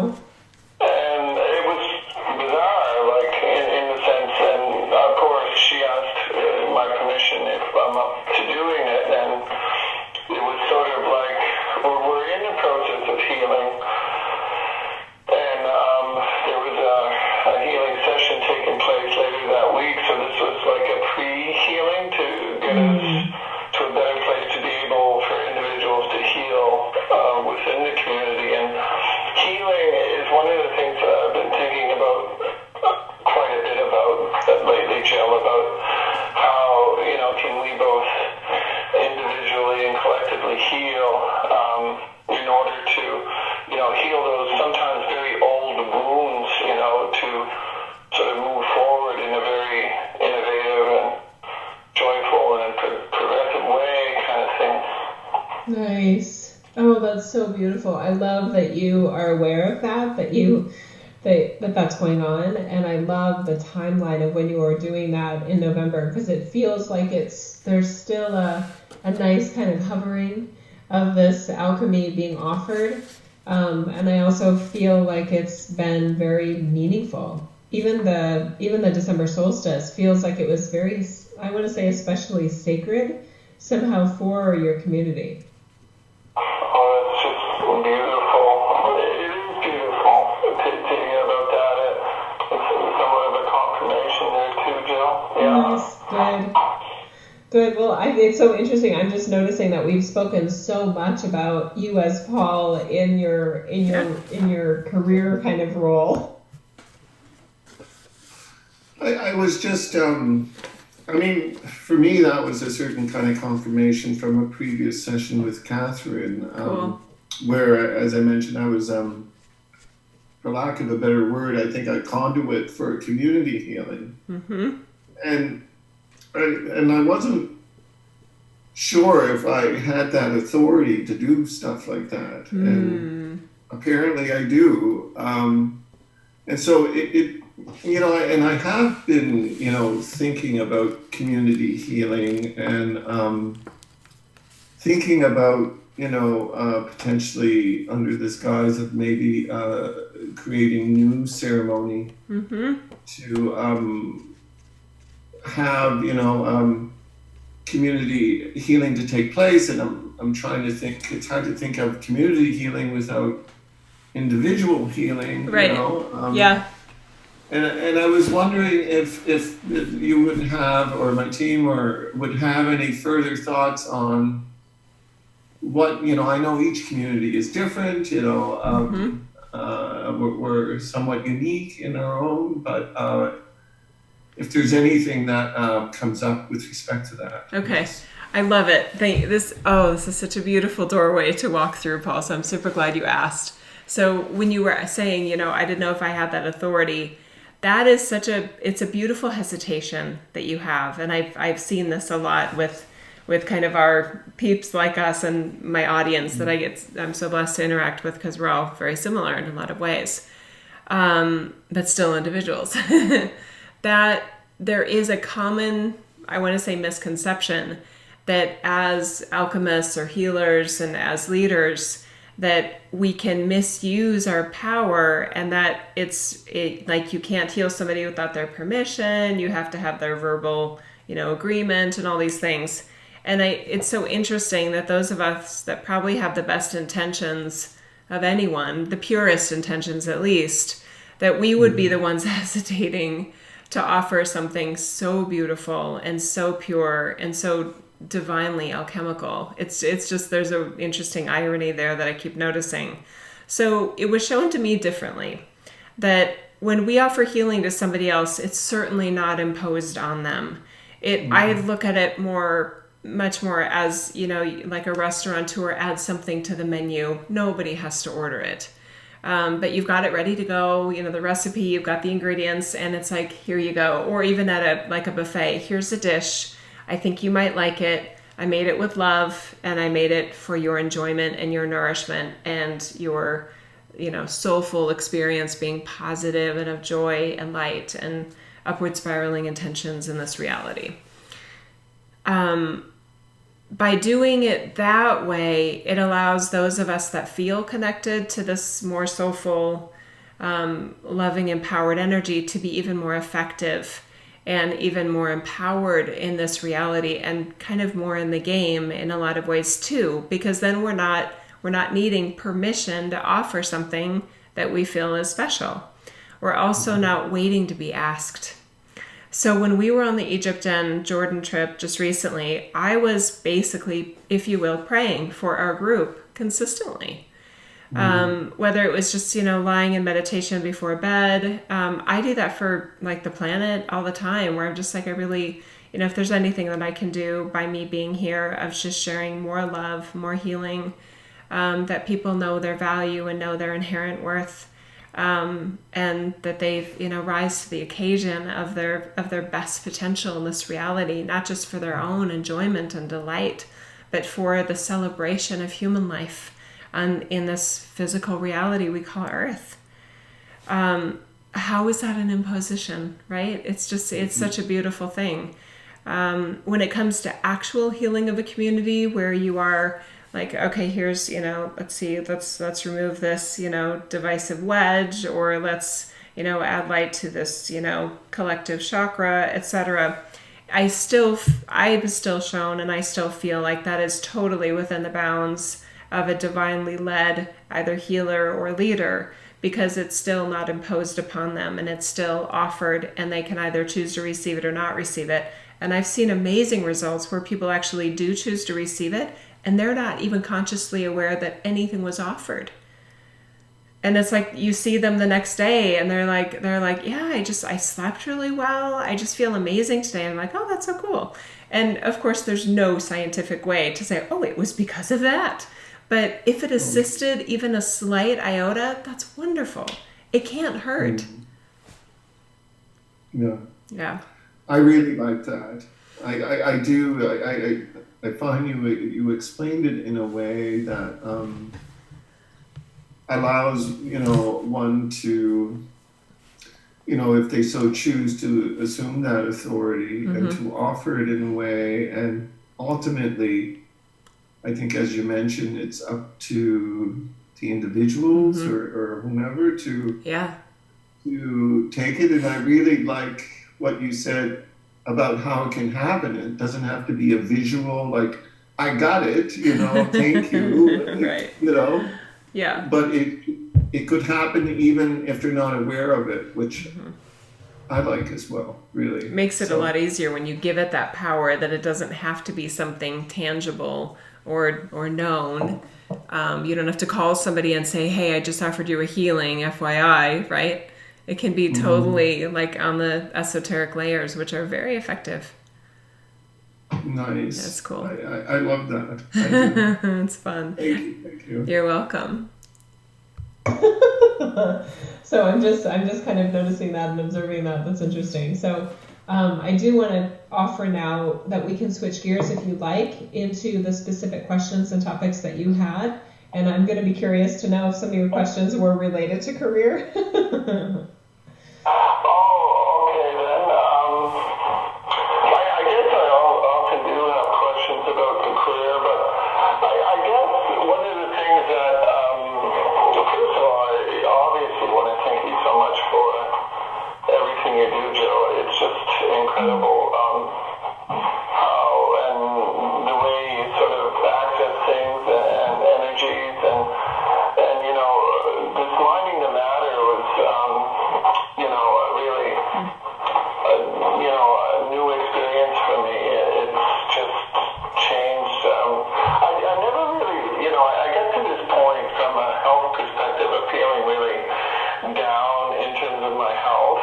Wow. And it was bizarre, like in the sense, and of course she asked my permission if I'm up to doing it, and it was sort of like we're in the process of healing, and there was a healing session taking place later that week, so this was like a pre-healing to get us to a better place to be able for individuals to heal within the community. And healing is one of the things that I've been thinking about quite a bit about lately, Jill, about how, can we both individually and collectively heal in order to, heal those sometimes very old wounds, to sort of move forward in a very innovative and joyful and progressive way kind of thing. Nice. Oh, that's so beautiful. I love that you are aware of that that's going on, and I love the timeline of when you are doing that in November, because it feels like there's still a nice kind of hovering of this alchemy being offered, and I also feel like it's been very meaningful. Even the December solstice feels like it was very, I want to say, especially sacred somehow for your community. Oh, it's just beautiful. It is beautiful to hear about that. It's somewhat of a confirmation there too, Jill. Yeah. Nice. Good. Well, it's so interesting. I'm just noticing that we've spoken so much about you as Paul in your career kind of role. I was just, for me, that was a certain kind of confirmation from a previous session with Catherine, Cool. where, as I mentioned, I was, for lack of a better word, I think a conduit for community healing. Mm-hmm. And I wasn't sure if I had that authority to do stuff like that. And apparently I do. And so it and I have been, thinking about community healing and thinking about, potentially under this guise of maybe creating new ceremony to have, community healing to take place. And I'm trying to think, it's hard to think of community healing without individual healing, Right. Yeah. And I was wondering if you would have, or my team would have any further thoughts on what, I know each community is different, we're somewhat unique in our own, but if there's anything that comes up with respect to that. Okay. I love it. This is such a beautiful doorway to walk through, Paul, so I'm super glad you asked. So when you were saying, I didn't know if I had that authority, that is it's a beautiful hesitation that you have. And I've seen this a lot with kind of our peeps like us and my audience that I'm so blessed to interact with, because we're all very similar in a lot of ways, but still individuals. That there is a common, I want to say, misconception that as alchemists or healers and as leaders, that we can misuse our power, and that like you can't heal somebody without their permission. You have to have their verbal, agreement and all these things. And it's so interesting that those of us that probably have the best intentions of anyone, the purest intentions at least, that we would be the ones hesitating to offer something so beautiful and so pure and so divinely alchemical. It's just, there's an interesting irony there that I keep noticing. So it was shown to me differently, that when we offer healing to somebody else, it's certainly not imposed on them. I look at it much more as, like a restaurateur adds something to the menu. Nobody has to order it. But you've got it ready to go, the recipe, you've got the ingredients, and it's like, here you go. Or even at a buffet, here's a dish. I think you might like it. I made it with love, and I made it for your enjoyment and your nourishment and your, soulful experience being positive and of joy and light and upward spiraling intentions in this reality. by doing it that way, it allows those of us that feel connected to this more soulful, loving, empowered energy to be even more effective and even more empowered in this reality, and kind of more in the game in a lot of ways too, because then we're not needing permission to offer something that we feel is special. We're also not waiting to be asked. So when we were on the Egypt and Jordan trip just recently, I was basically, if you will, praying for our group consistently. Whether it was just, lying in meditation before bed. I do that for like the planet all the time, where I'm just like, I really, if there's anything that I can do by me being here, of just sharing more love, more healing, that people know their value and know their inherent worth, and that they've, rise to the occasion of their best potential in this reality, not just for their own enjoyment and delight, but for the celebration of human life in this physical reality we call Earth. How is that an imposition, right? It's such a beautiful thing. When it comes to actual healing of a community, where you are like, okay, here's, let's see, let's remove this, divisive wedge, or let's, add light to this, collective chakra, etc. I'm still shown, and I still feel like that is totally within the bounds of a divinely led either healer or leader, because it's still not imposed upon them, and it's still offered, and they can either choose to receive it or not receive it. And I've seen amazing results where people actually do choose to receive it, and they're not even consciously aware that anything was offered. And it's like, you see them the next day and they're like, yeah, I slept really well. I just feel amazing today. I'm like, oh, that's so cool. And of course, there's no scientific way to say, oh, it was because of that. But if it assisted even a slight iota, that's wonderful. It can't hurt. Yeah. Yeah. I really like that. I do. I find you explained it in a way that allows, one to, if they so choose, to assume that authority and to offer it in a way. And ultimately, I think, as you mentioned, it's up to the individuals or whomever to take it. And I really like what you said about how it can happen. It doesn't have to be a visual, like, I got it, thank you, right. Yeah. But it could happen even if they're not aware of it, which I like as well, really. It makes it a lot easier when you give it that power, that it doesn't have to be something tangible or known. You don't have to call somebody and say, hey, I just offered you a healing, FYI, right? It can be totally like on the esoteric layers, which are very effective. Nice. That's cool. I love that. I do. It's fun. Thank you. You're welcome. So I'm just kind of noticing that and observing that. That's interesting. So I do want to offer now that we can switch gears, if you like, into the specific questions and topics that you had. And I'm going to be curious to know if some of your questions were related to career. Incredible how and the way you sort of access things and energies and this minding the matter was really a new experience for me. It's just changed. I never really I get to this point from a health perspective of feeling really down in terms of my health.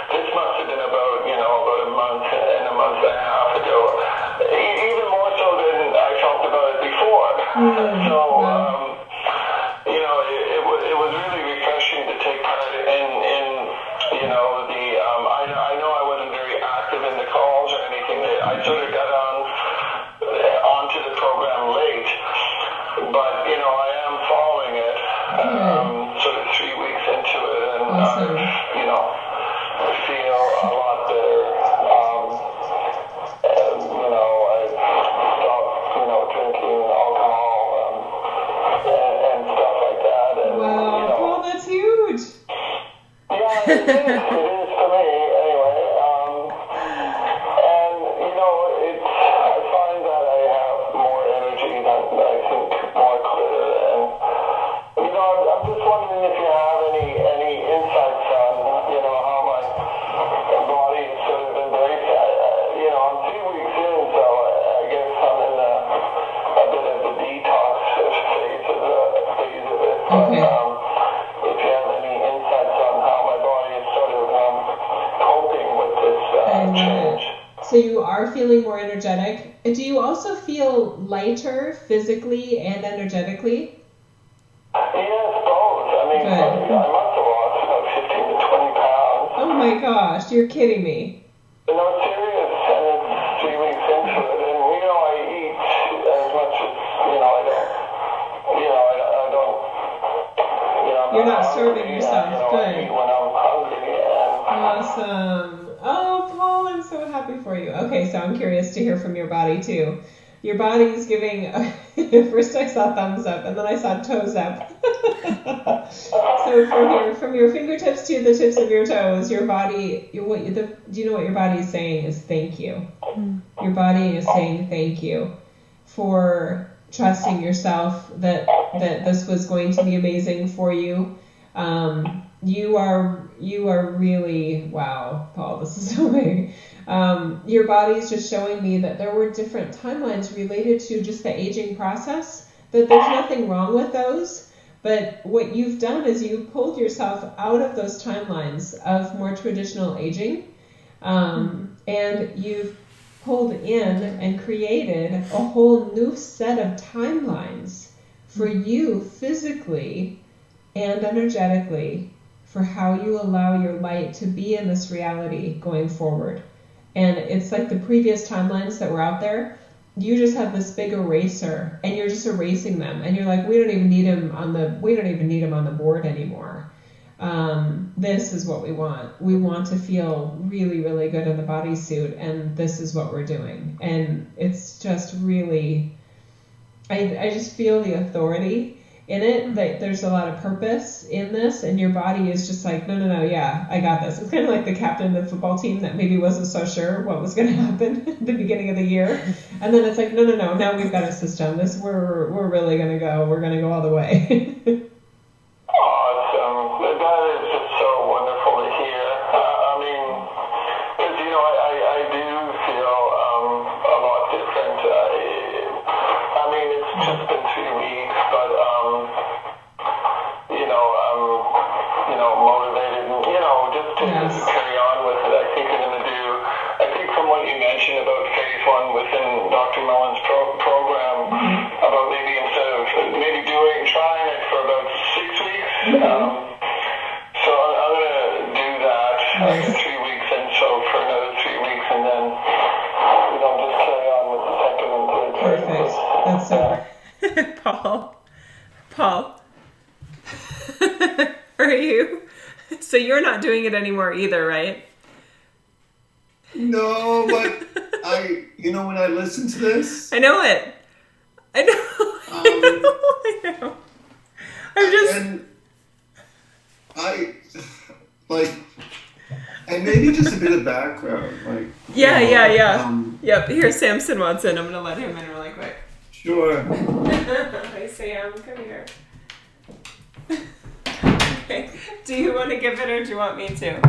This must have been about a month and a month and a half ago, even more so than I felt about it before. So, it was really refreshing to take part in the, I know I wasn't very active in the calls or anything. I sort of got onto the program late, but, I am following it, sort of 3 weeks into it, and, awesome. I feel a lot better. It is for me anyway. And I find that I have more energy, that I think more clear, and I'm just wondering if you have any insights on how my body is sort of embraced. I'm 3 weeks in, so I guess I'm in a bit of the detox phase of it. But, Okay. if you have any insights on how my body is sort of coping with this I love change. it. So you are feeling more energetic. Do you also feel lighter physically and energetically? Yes, both. I mean, Good. I must have lost about 15 to 20 pounds. Oh my gosh, you're kidding me. No, serious, and it's 3 weeks into it, and I eat as much as I don't. I'm You're not starving hungry, yourself. and, Good. I eat when I'm hungry, and Awesome. Oh, Paul, I'm so happy for you. Okay, so I'm curious to hear from your body too. Your body is giving. First, I saw thumbs up, and then I saw toes up. So from your fingertips to the tips of your toes, your body. Do you know what your body is saying? Is thank you. Your body is saying thank you for trusting yourself that this was going to be amazing for you. You are really, wow, Paul, this is so big. Your body is just showing me that there were different timelines related to just the aging process, that there's nothing wrong with those, but what you've done is you pulled yourself out of those timelines of more traditional aging, and you've pulled in and created a whole new set of timelines for you physically and energetically, for how you allow your light to be in this reality going forward. And it's like the previous timelines that were out there, you just have this big eraser and you're just erasing them, and you're like, we don't even need him on the board anymore. This is what we want. We want to feel really, really good in the bodysuit, and this is what we're doing. And it's just really, I just feel the authority in it, that there's a lot of purpose in this, and your body is just like, no, yeah, I got this. It's kind of like the captain of the football team that maybe wasn't so sure what was going to happen at the beginning of the year, and then it's like, no, now we've got a system. We're really going to go. We're going to go all the way. awesome. That is just so wonderful to hear. I mean, because I do feel a lot different. I mean, it's just been 2 weeks, but motivated, and just to carry on with it. I think from what you mentioned about phase 1 within Dr. Mellon's program, about maybe instead of trying it for about 6 weeks. So I'm going to do that after 3 weeks, and so for another 3 weeks, and then just carry on with the second and third. Perfect. That's so. Paul, are you? So you're not doing it anymore either, right? No, but when I listen to this, I know it. I know. I'm just. And maybe just a bit of background, like. Yeah. Yep. Here, Samson wants in. I'm gonna let him in really quick. Sure. Hi, Sam. Come here. Okay. Do you want to give it, or do you want me to?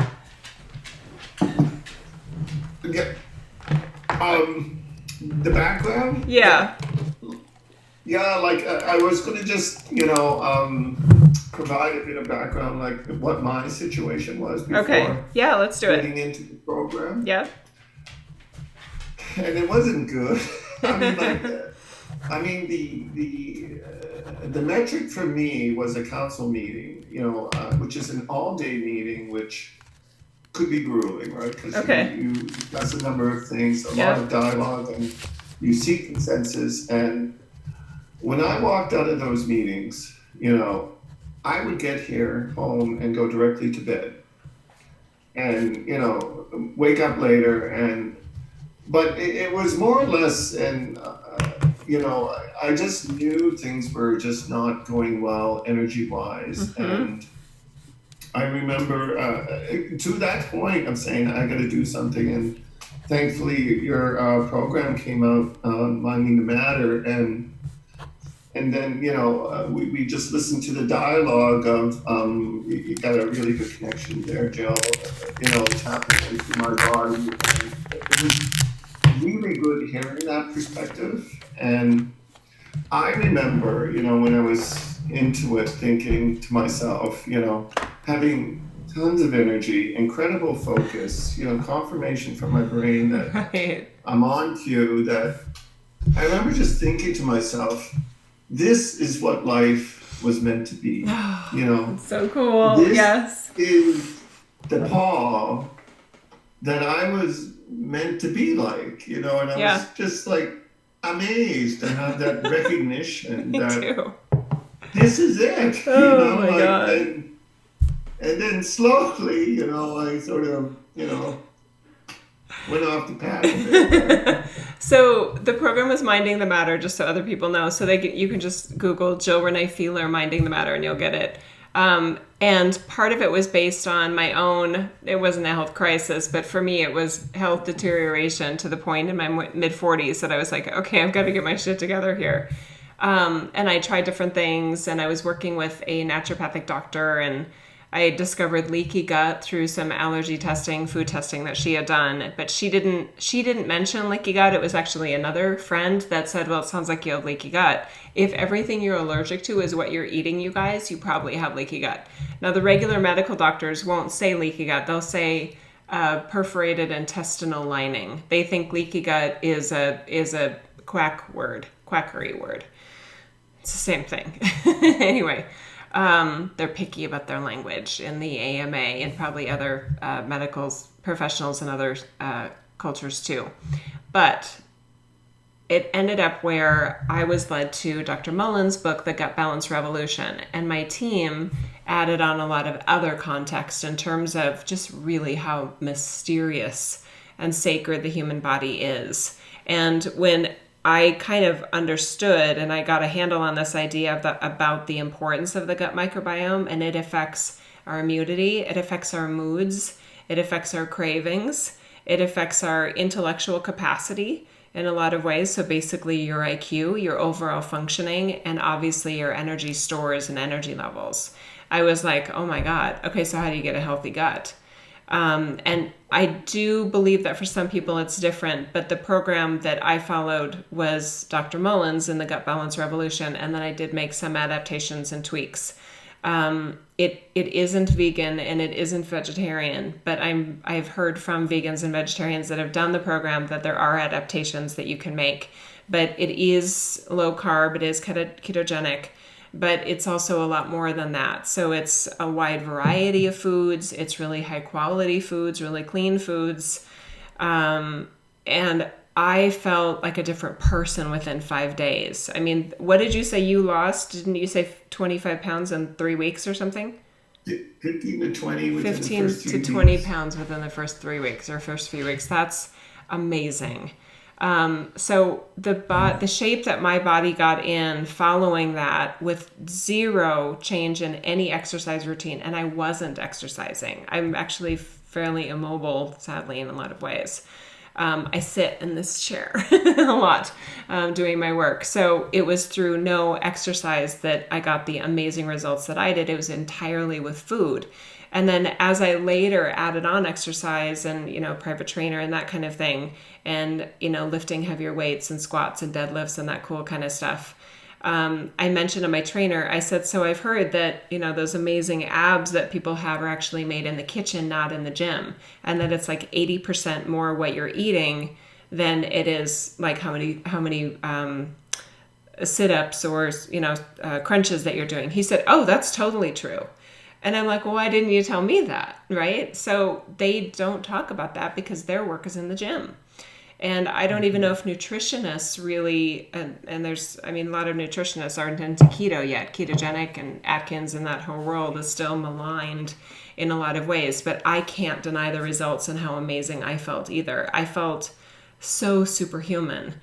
Yeah. The background? Yeah. Yeah, I was going to just, provide a bit of background, like what my situation was before. Okay. Yeah, let's do it. Getting into the program. Yeah. And it wasn't good. The metric for me was a council meeting, which is an all-day meeting, which could be grueling, right? Because you discuss a number of things, a lot of dialogue, and you seek consensus. And when I walked out of those meetings, I would get here home and go directly to bed, and wake up later, but it was more or less, and I just knew things were just not going well energy-wise, and I remember to that point, I'm saying I got to do something, and thankfully your program came out, Minding the Matter, and then we just listened to the dialogue of you got a really good connection there, Jill. Tapping into my body. It was really good hearing that perspective, and I remember, when I was into it, thinking to myself, having tons of energy, incredible focus, confirmation from my brain that Right. I'm on cue, that I remember just thinking to myself, this is what life was meant to be. So cool. This Yes. is the Paul that I was meant to be like, and I Yeah. was just like amazed to have that recognition Me that too. this is it, Oh my God. and then slowly, I sort of, went off the path a bit. So the program was Minding the Matter, just so other people know. So you can just Google Jill Renee Feeler Minding the Matter and you'll get it. And part of it was based on my own, it wasn't a health crisis, but for me it was health deterioration to the point in my mid 40s that I was like, okay, I've got to get my shit together here. And I tried different things, and I was working with a naturopathic doctor, and I discovered leaky gut through some allergy testing, food testing that she had done, but she didn't mention leaky gut. It was actually another friend that said, well, it sounds like you have leaky gut. If everything you're allergic to is what you're eating, you guys, you probably have leaky gut. Now, the regular medical doctors won't say leaky gut. They'll say perforated intestinal lining. They think leaky gut is a quackery word. It's the same thing. Anyway. They're picky about their language in the AMA and probably other medical professionals and other cultures too. But it ended up where I was led to Dr. Mullen's book, The Gut Balance Revolution, and my team added on a lot of other context in terms of just really how mysterious and sacred the human body is. And when I kind of understood and I got a handle on this idea about the importance of the gut microbiome, and it affects our immunity, it affects our moods, it affects our cravings, it affects our intellectual capacity in a lot of ways. So basically your IQ, your overall functioning, and obviously your energy stores and energy levels. I was like, oh my God, okay, so how do you get a healthy gut? And I do believe that for some people it's different, but the program that I followed was Dr. Mullen's in the Gut Balance Revolution, and then I did make some adaptations and tweaks. It isn't vegan and it isn't vegetarian, but I've heard from vegans and vegetarians that have done the program that there are adaptations that you can make, but it is low carb, it is ketogenic. But it's also a lot more than that. So it's a wide variety of foods. It's really high quality foods, really clean foods. And I felt like a different person within 5 days. I mean, what did you say you lost? Didn't you say 25 pounds in 3 weeks or something? 15 to 20 within 15 the first to 20 pounds within the first 3 weeks or first few weeks. That's amazing. So the shape that my body got in following that with zero change in any exercise routine, and I wasn't exercising. I'm actually fairly immobile, sadly, in a lot of ways. I sit in this chair a lot doing my work. So it was through no exercise that I got the amazing results that I did. It was entirely with food. And then as I later added on exercise and, private trainer and that kind of thing, and, lifting heavier weights and squats and deadlifts and that cool kind of stuff, I mentioned to my trainer, I said, so I've heard that, those amazing abs that people have are actually made in the kitchen, not in the gym. And that it's like 80% more what you're eating than it is like how many sit-ups or, crunches that you're doing. He said, oh, that's totally true. And I'm like, well, why didn't you tell me that? Right? So they don't talk about that because their work is in the gym. And I don't even know if nutritionists really, and there's, a lot of nutritionists aren't into keto yet. Ketogenic and Atkins and that whole world is still maligned in a lot of ways. But I can't deny the results and how amazing I felt either. I felt so superhuman.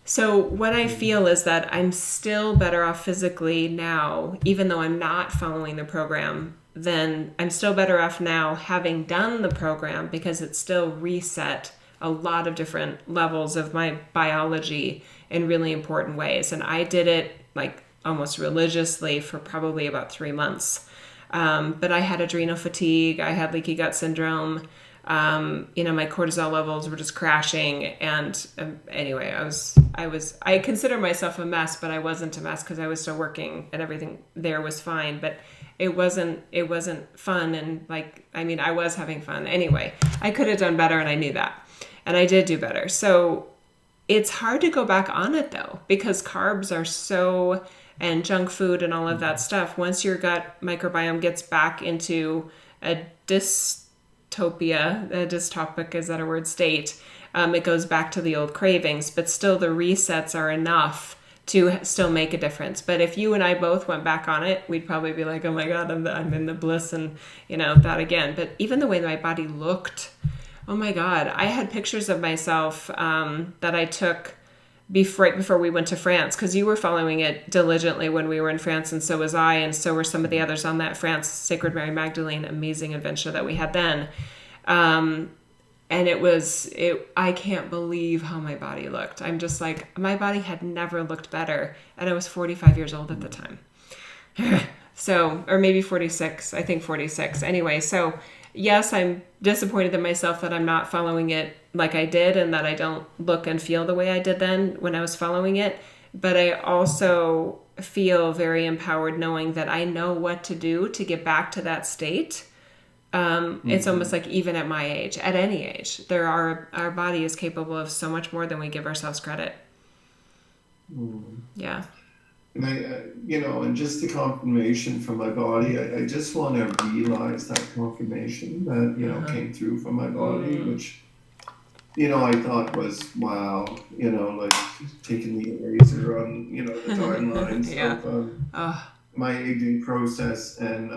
So what I feel is that I'm still better off physically now, even though I'm not following the program, then I'm still better off now having done the program, because it still reset a lot of different levels of my biology in really important ways. And I did it like almost religiously for probably about 3 months. But I had adrenal fatigue, I had leaky gut syndrome. My cortisol levels were just crashing. And anyway, I consider myself a mess, but I wasn't a mess because I was still working and everything there was fine, but it wasn't fun. And I was having fun. Anyway, I could have done better and I knew that. And I did do better. So it's hard to go back on it though, because carbs are and junk food and all of that stuff. Once your gut microbiome gets back into a dystopic, is that a word, state, it goes back to the old cravings, but still the resets are enough to still make a difference. But if you and I both went back on it, we'd probably be like, oh my God, I'm in the bliss and that again. But even the way my body looked, oh my God, I had pictures of myself that I took right before we went to France, because you were following it diligently when we were in France, and so was I, and so were some of the others on that France Sacred Mary Magdalene amazing adventure that we had then. And I can't believe how my body looked. I'm just like, my body had never looked better, and I was 45 years old at the time. So, or maybe 46, I think 46. Anyway, so yes, I'm disappointed in myself that I'm not following it like I did, and that I don't look and feel the way I did then when I was following it. But I also feel very empowered knowing that I know what to do to get back to that state. It's almost like even at my age, at any age, our body is capable of so much more than we give ourselves credit. Yeah. And and just the confirmation from my body, I just want to realize that confirmation that, came through from my body, which, I thought was, wow, like taking the eraser on, the timelines of my aging process. And,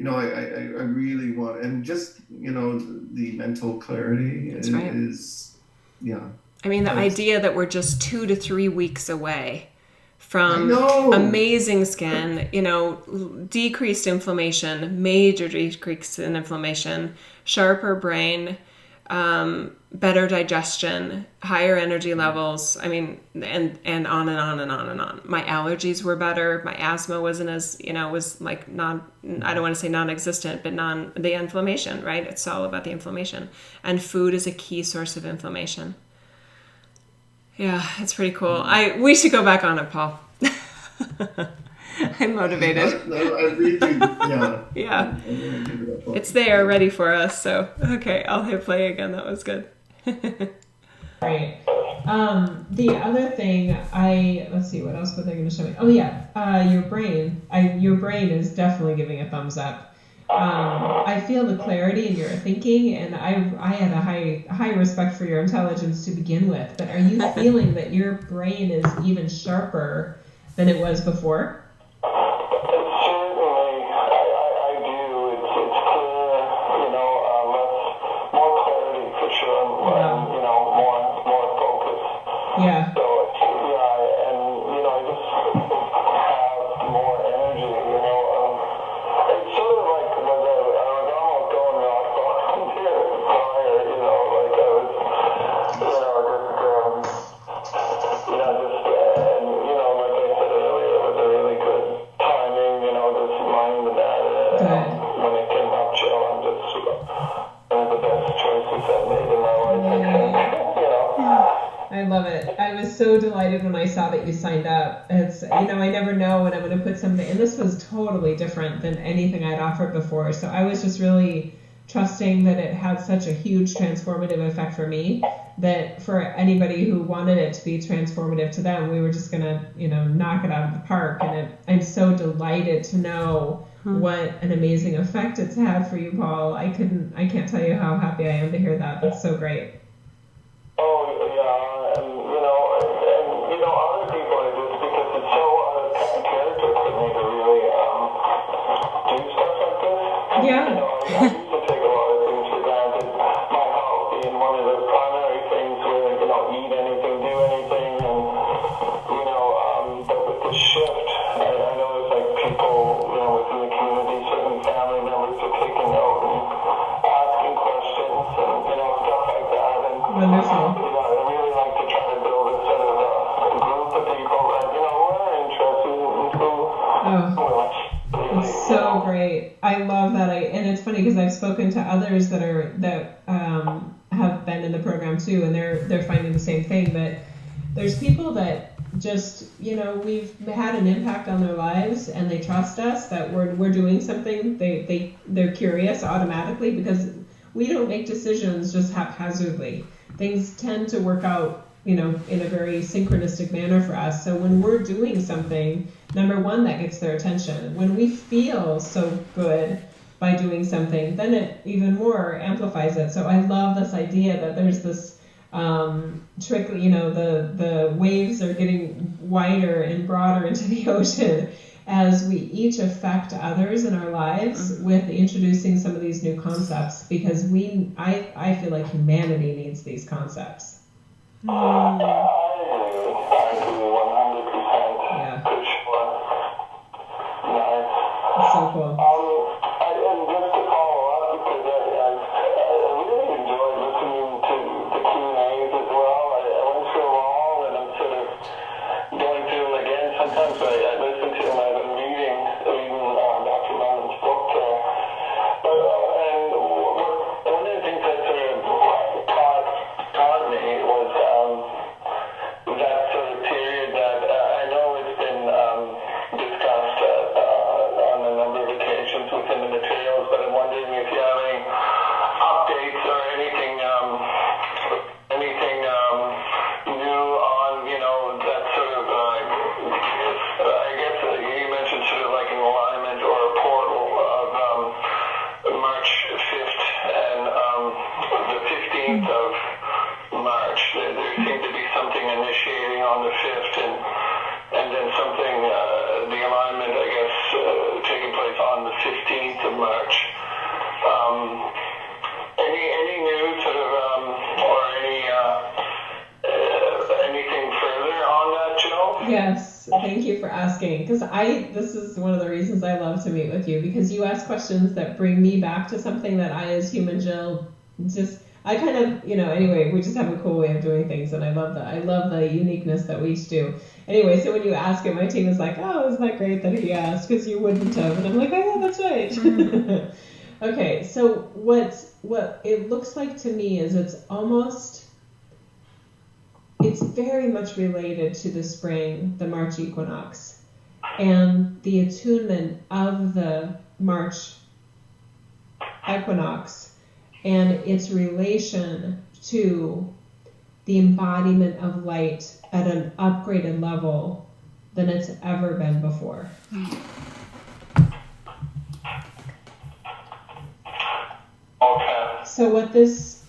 I really want, and just, the mental clarity is, yeah. I mean, the idea that we're just 2 to 3 weeks away from amazing skin, decreased inflammation, major decrease in inflammation, sharper brain, better digestion, higher energy levels. I mean, and on and on and on and on. My allergies were better. My asthma wasn't as, was like I don't want to say non-existent, but the inflammation, right? It's all about the inflammation. And food is a key source of inflammation. Yeah, it's pretty cool. We should go back on it, Paul. I'm motivated. I really, yeah. Yeah. It's there, ready for us. So, okay, I'll hit play again. That was good. Right. The other thing, let's see, what else were they going to show me? Oh yeah, your brain. Your brain is definitely giving a thumbs up. I feel the clarity in your thinking, and I had a high respect for your intelligence to begin with. But are you feeling that your brain is even sharper than it was before? Certainly, I do. It's clear, more clarity for sure, and more focus. Yeah. So and I just have more energy. It's sort of like I was almost going rock bottom here prior. Like I was, and like I said earlier, it was a really good timing. Just mining the data. When it came up, Jill, I'm just one of the best choices I've made in my life. I think. I love it. I was so delighted when I saw that you signed up. It's, I never know when I'm going to put something, and this was totally different than anything I'd offered before. So I was just really trusting that it had such a huge transformative effect for me, that for anybody who wanted it to be transformative to them, we were just going to, knock it out of the park. And I'm so delighted to know what an amazing effect it's had for you, Paul. I can't tell you how happy I am to hear that. That's so great. Oh, yeah, and other people are just, because it's so out of character for me to really do stuff like this. Yeah. I used to take a lot of things for granted. My health being one of the primary things where, eat anything, do so great. I love that. And it's funny because I've spoken to others that have been in the program too, and they're finding the same thing, that there's people that just, we've had an impact on their lives, and they trust us that we're doing something. They're curious automatically, because we don't make decisions just haphazardly. Things tend to work out, in a very synchronistic manner for us. So when we're doing something, number one, that gets their attention. When we feel so good by doing something, then it even more amplifies it. So I love this idea that there's this trick, the waves are getting wider and broader into the ocean as we each affect others in our lives with introducing some of these new concepts, because I feel like humanity needs these concepts. I agree 100%. Yeah. For sure. Nice. That's so cool. And just to follow up, because I really enjoyed listening to the Q&As as well. I went through them all, and I'm sort of going through them again. Sometimes I listen to them as I'm reading Dr. Melvin's book there. But, and one of the things that sort of taught me was that sort of period that I know it's been discussed on a number of occasions within the materials, but I'm wondering if you have any updates or anything new on, that sort of, I guess you mentioned sort of like an alignment or a portal of March 5th and the 15th of March. There seemed to be something initiating on the 5th, and then something, the alignment, I guess, taking place on the 15th of March. Any news sort of, or anything further on that, Jill? Yes, thank you for asking, because this is one of the reasons I love to meet with you, because you ask questions that bring me back to something that I, as human Jill, I kind of, anyway, we just have a cool way of doing things, and I love that. I love the uniqueness that we each do. Anyway, so when you ask it, my team is like, oh, isn't that great that he asked, because you wouldn't have. And I'm like, oh, yeah, that's right. Okay, so what it looks like to me is it's very much related to the spring, the March equinox, and the attunement of the March equinox and its relation to the embodiment of light at an upgraded level than it's ever been before. Okay. So this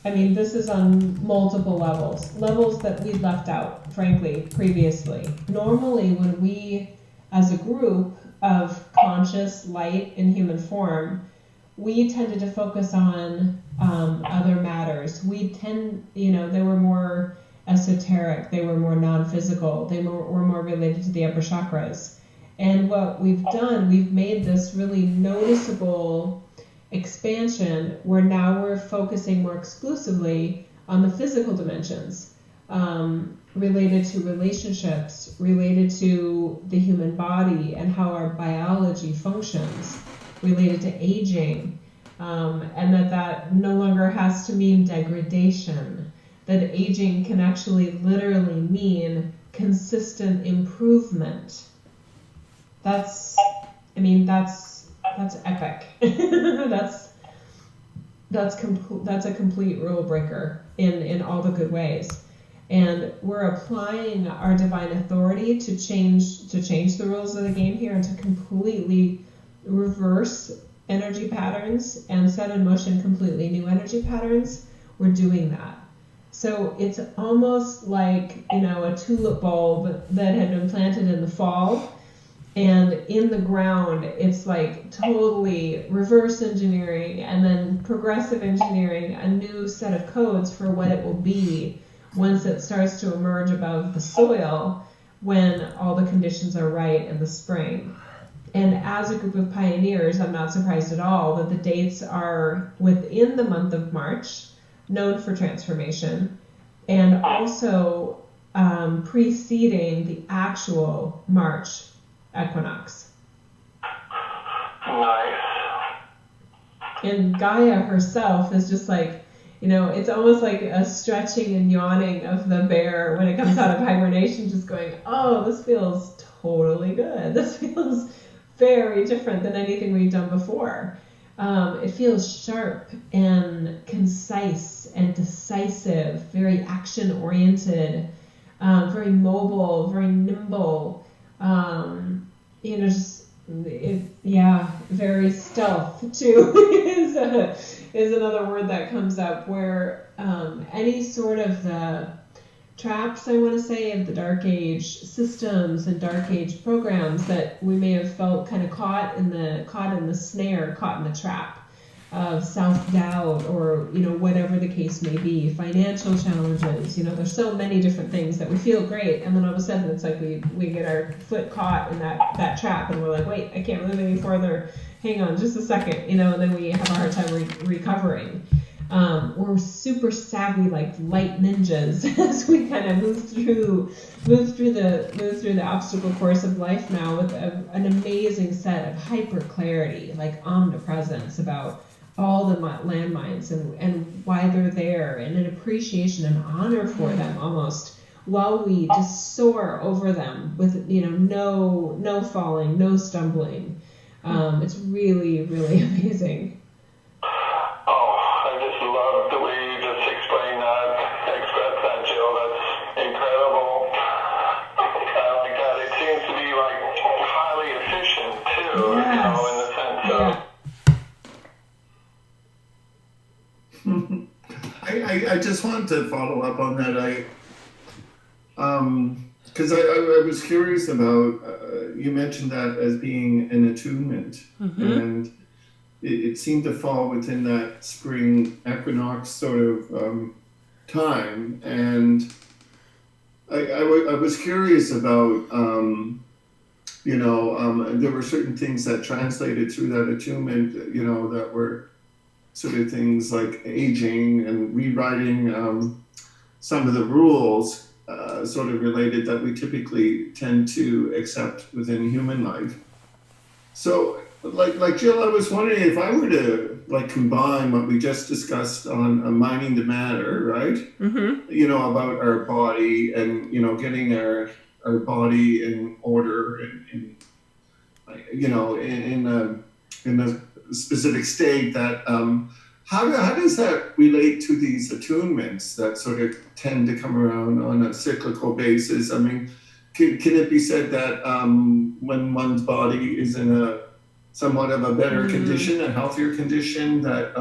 is on multiple levels that we left out, frankly, previously. Normally, when we, as a group of conscious light in human form, we tended to focus on other matters. They were more esoteric, they were more non-physical, they were more related to the upper chakras. And what we've done, we've made this really noticeable expansion where now we're focusing more exclusively on the physical dimensions, related to relationships, related to the human body and how our biology functions, related to aging, and that no longer has to mean degradation, that aging can actually literally mean consistent improvement. That's epic. that's a complete rule breaker in all the good ways. And we're applying our divine authority to change the rules of the game here and to completely reverse energy patterns and set in motion completely new energy patterns. We're doing that. So it's almost like, a tulip bulb that had been planted in the fall, and in the ground, it's like totally reverse engineering and then progressive engineering a new set of codes for what it will be once it starts to emerge above the soil when all the conditions are right in the spring. And as a group of pioneers, I'm not surprised at all that the dates are within the month of March, known for transformation, and also preceding the actual March equinox. Nice. And Gaia herself is just like, it's almost like a stretching and yawning of the bear when it comes out of hibernation, just going, oh, this feels totally good. This feels very different than anything we've done before. It feels sharp and concise and decisive, very action-oriented, very mobile, very nimble. Very stealth too is another word that comes up, where any sort of the traps, I want to say, of the Dark Age systems and Dark Age programs that we may have felt kind of caught in the snare, caught in the trap of self-doubt, or whatever the case may be, financial challenges. There's so many different things that we feel great, and then all of a sudden it's like we get our foot caught in that trap, and we're like, wait, I can't move any further, hang on just a second, and then we have a hard time recovering. We're super savvy, like light ninjas, as we kind of move through the obstacle course of life now, with an amazing set of hyper clarity, like omnipresence about all the landmines and why they're there, and an appreciation and honor for them, almost, while we just soar over them with no falling, no stumbling. It's really, really amazing. I just love the way you just express that, Jill. That's incredible. I like that. It seems to be like highly efficient too, Yes. in the sense of. I just wanted to follow up on that. Because I was curious about, you mentioned that as being an attunement, and it seemed to fall within that spring equinox sort of time, and I was curious about, there were certain things that translated through that attunement, that were sort of things like aging and rewriting some of the rules, sort of related, that we typically tend to accept within human life. So, like Jill, I was wondering if I were to combine what we just discussed on mining the matter, right? Mm-hmm. About our body, and getting our body in order, in a specific state, that how does that relate to these attunements that sort of tend to come around on a cyclical basis? I mean, can it be said that when one's body is in a somewhat of a better condition, a healthier condition, that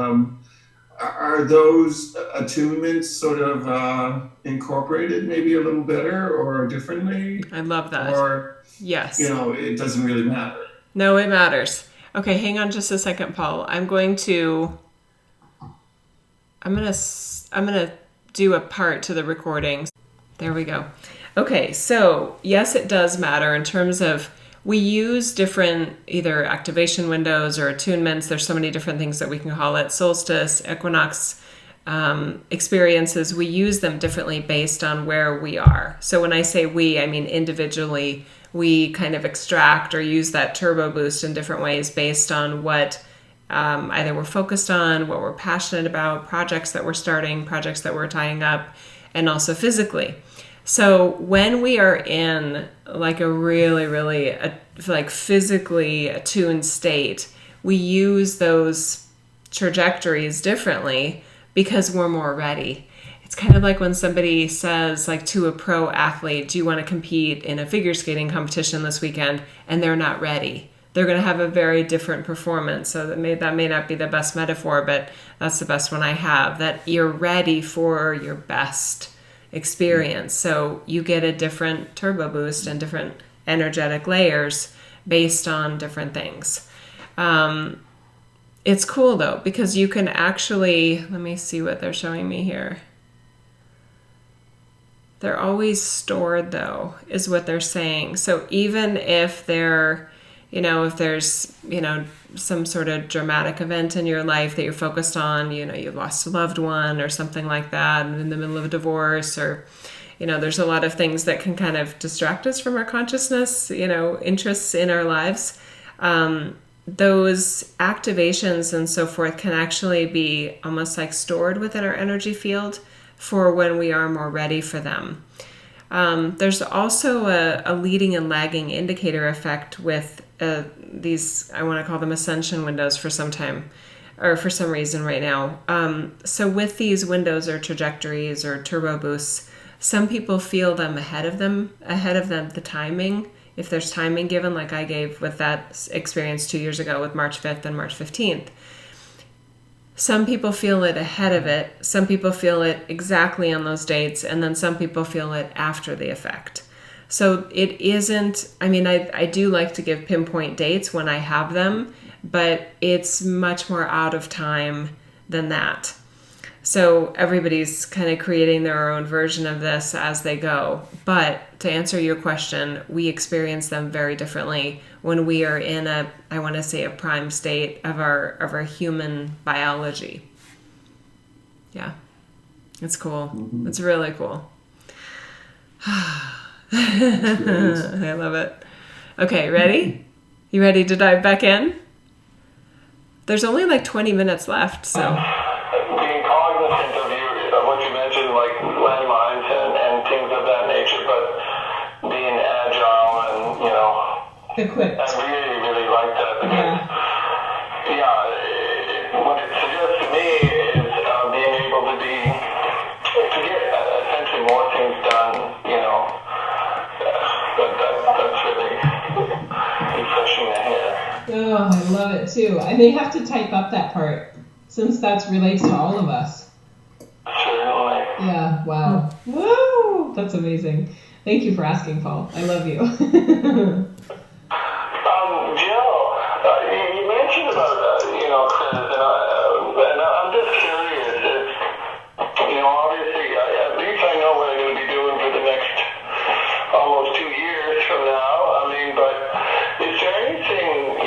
are those attunements sort of incorporated maybe a little better or differently? I love that. Or, yes, it doesn't really matter. No, it matters. Okay, hang on just a second, Paul. I'm gonna do a part to the recording. There we go. Okay, so yes, it does matter in terms of, we use different either activation windows or attunements. There's so many different things that we can call it. Solstice, equinox experiences, we use them differently based on where we are. So when I say we, I mean individually. We kind of extract or use that turbo boost in different ways based on what either we're focused on, what we're passionate about, projects that we're starting, projects that we're tying up, and also physically. So when we are in like a really, really physically attuned state, we use those trajectories differently because we're more ready. It's kind of like when somebody says, like, to a pro athlete, do you want to compete in a figure skating competition this weekend? And they're not ready. They're going to have a very different performance. So that may not be the best metaphor, but that's the best one I have, that you're ready for your best experience. So you get a different turbo boost and different energetic layers based on different things. It's cool though, because you can actually, let me see what they're showing me here. They're always stored though, is what they're saying. So even if they're, if there's, some sort of dramatic event in your life that you're focused on, you've lost a loved one or something like that, in the middle of a divorce, or, there's a lot of things that can kind of distract us from our consciousness, interests in our lives. those activations and so forth can actually be almost like stored within our energy field for when we are more ready for them. There's also a leading and lagging indicator effect with these, I want to call them ascension windows for some time, or for some reason right now. So with these windows or trajectories or turbo boosts, some people feel them ahead of them, the timing. If there's timing given, like I gave with that experience 2 years ago with March 5th and March 15th. Some people feel it ahead of it. Some people feel it exactly on those dates. And then some people feel it after the effect. So it isn't, I mean, I do like to give pinpoint dates when I have them, but it's much more out of time than that. So everybody's kind of creating their own version of this as they go. But to answer your question, we experience them very differently when we are in a prime state of our human biology. Yeah, it's cool. Mm-hmm. It's really cool. I love it. Okay, ready? You ready to dive back in? There's only like 20 minutes left, so. Being cognizant of what you mentioned, like landmines and things of that nature, but being agile and, equipped. I really, really like that because, what it suggests to me is being able to get essentially more things done, that's really refreshing to hear. Oh, I love it too. I may have to type up that part since that relates to all of us. Certainly. Yeah, wow. Woo! That's amazing. Thank you for asking, Paul. I love you. Jill, you mentioned about, Chris, and I'm just curious if, obviously, at least I know what I'm going to be doing for the next almost 2 years from now. But is there anything,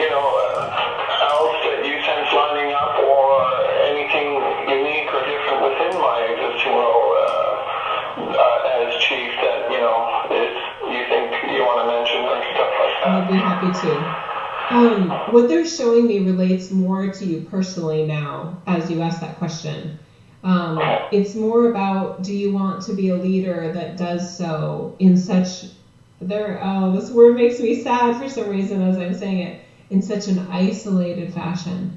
else that you sense lining up or anything unique or different within my existing role as chief that, you think you want to mention or stuff like that? I'd be happy to. What they're showing me relates more to you personally now, as you ask that question. It's more about, do you want to be a leader that does so in such, this word makes me sad for some reason as I'm saying it, in such an isolated fashion.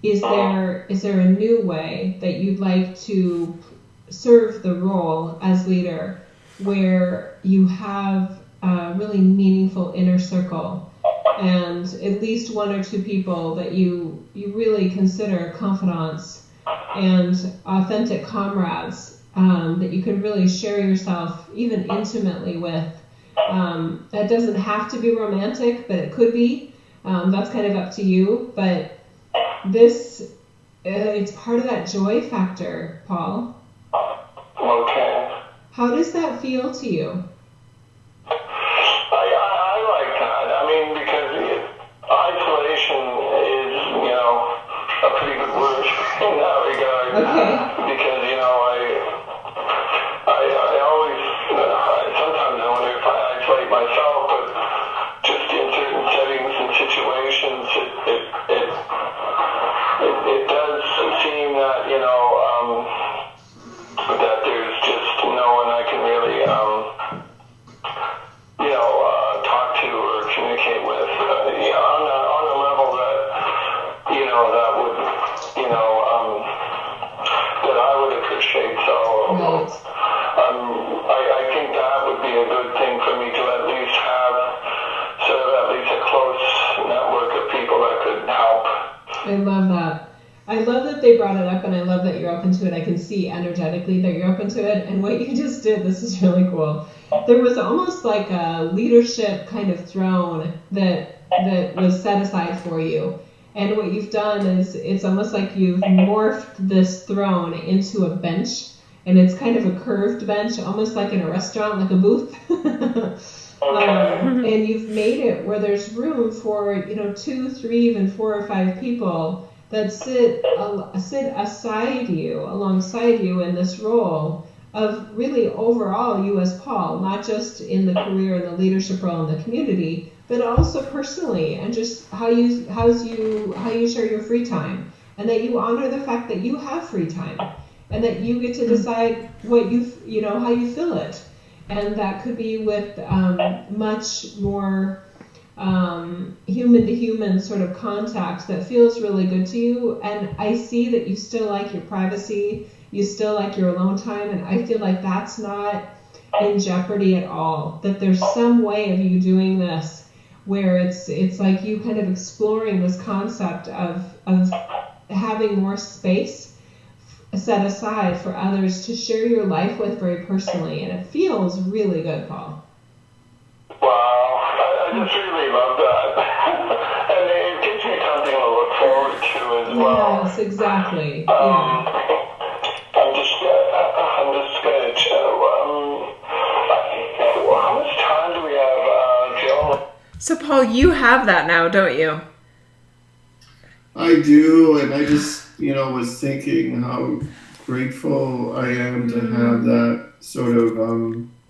Is there a new way that you'd like to serve the role as leader where you have a really meaningful inner circle and at least one or two people that you really consider confidants and authentic comrades that you can really share yourself even intimately with? That doesn't have to be romantic, but it could be. That's kind of up to you. But it's part of that joy factor, Paul. Okay. How does that feel to you? I like that. Because isolation is, a pretty good word in that regard. Okay. Because, I always, sometimes I wonder if I isolate myself, but just in certain settings and situations, it does seem that, that there's just no one I can really, talk to or communicate with, on a level that, that would, that I would appreciate. So, Right. I think that would be a good thing for me to at least have sort of at least a close network of people that could help. I love that. I love that they brought it up, and I love that you're open to it. I can see energetically that you're open to it. And what you just did, this is really cool. There was almost like a leadership kind of throne that was set aside for you. And what you've done is it's almost like you've morphed this throne into a bench. And it's kind of a curved bench, almost like in a restaurant, like a booth. And you've made it where there's room for, 2, 3, even 4 or 5 people that sit alongside you in this role of really overall you as Paul, not just in the career and the leadership role in the community, but also personally, and just how you share your free time, and that you honor the fact that you have free time, and that you get to decide what how you fill it, and that could be with much more human to human sort of contact that feels really good to you. And I see that you still like your privacy, you still like your alone time, and I feel like that's not in jeopardy at all. That there's some way of you doing this where it's like you kind of exploring this concept of having more space set aside for others to share your life with very personally, and it feels really good, Paul. Wow, I just really love that. And it gives me something to look forward to as well. Yes, exactly. I'm just going to how much time do we have, Jill? So, Paul, you have that now, don't you? I do, and I just, was thinking how grateful I am to have that sort of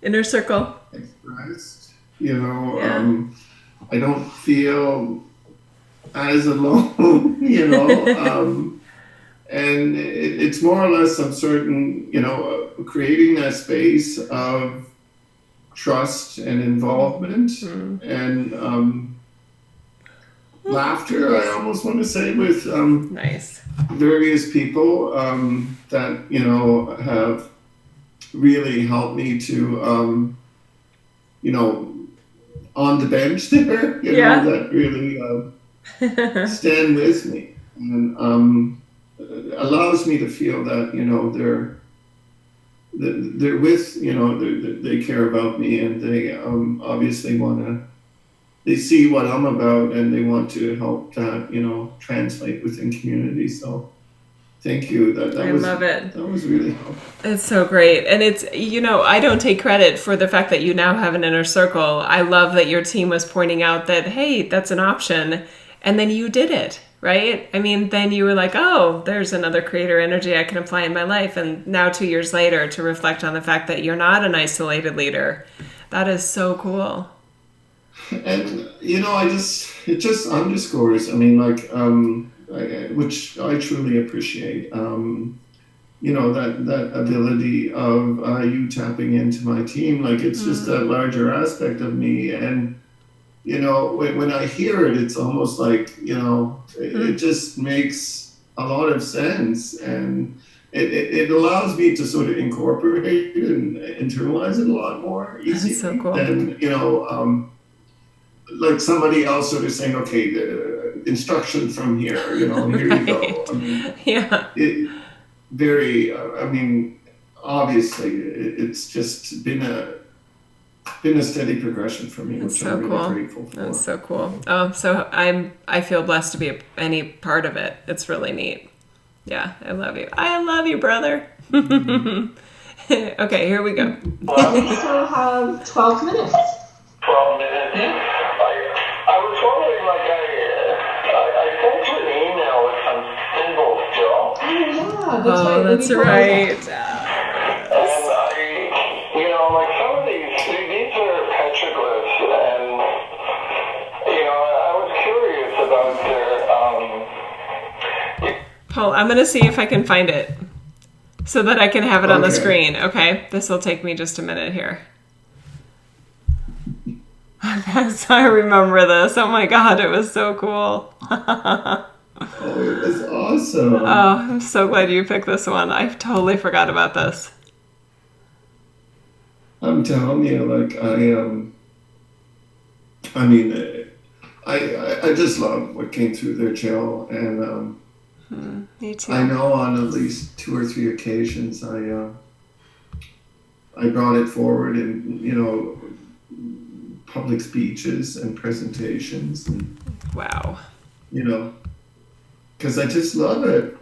Inner circle. expressed. I don't feel as alone, and it's more or less I'm certain, creating that space of trust and involvement and laughter, I almost want to say, with Nice. various people that, have really helped me to, on the bench there, that really stand with me and allows me to feel that, they're with, they care about me, and they obviously they see what I'm about, and they want to help that, translate within community. So thank you. I love it. That was really helpful. It's so great. And it's, I don't take credit for the fact that you now have an inner circle. I love that your team was pointing out that, hey, that's an option. And then you did it, right? I mean, then you were like, oh, there's another creator energy I can apply in my life. And now 2 years later to reflect on the fact that you're not an isolated leader. That is so cool. And, it just underscores, which I truly appreciate, that ability of you tapping into my team. Like, it's just that larger aspect of me. And, when I hear it, it's almost like, it just makes a lot of sense. And it allows me to sort of incorporate it and internalize it a lot more easily. That's so cool. than, like somebody else sort of saying, okay, the instruction from here, here you go. Obviously it's just been a steady progression for me, which I'm really grateful for. That's so cool. Oh, so I feel blessed to be any part of it. It's really neat. Yeah, I love you. I love you, brother. Okay, here we go. We still have 12 minutes. 12 minutes. Yeah. I was wondering, I sent you an email with some symbols, Jill. Oh, that's right. That's right. And some of these are petroglyphs, and, I was curious about their, Paul, I'm going to see if I can find it so that I can have it on the screen. Okay, this will take me just a minute here. I remember this. Oh my God, it was so cool. Oh, it was awesome. Oh, I'm so glad you picked this one. I totally forgot about this. I'm telling you, I just love what came through there, Jill, and me too. I know on at least 2 or 3 occasions I brought it forward in public speeches and presentations, and wow, because I just love it.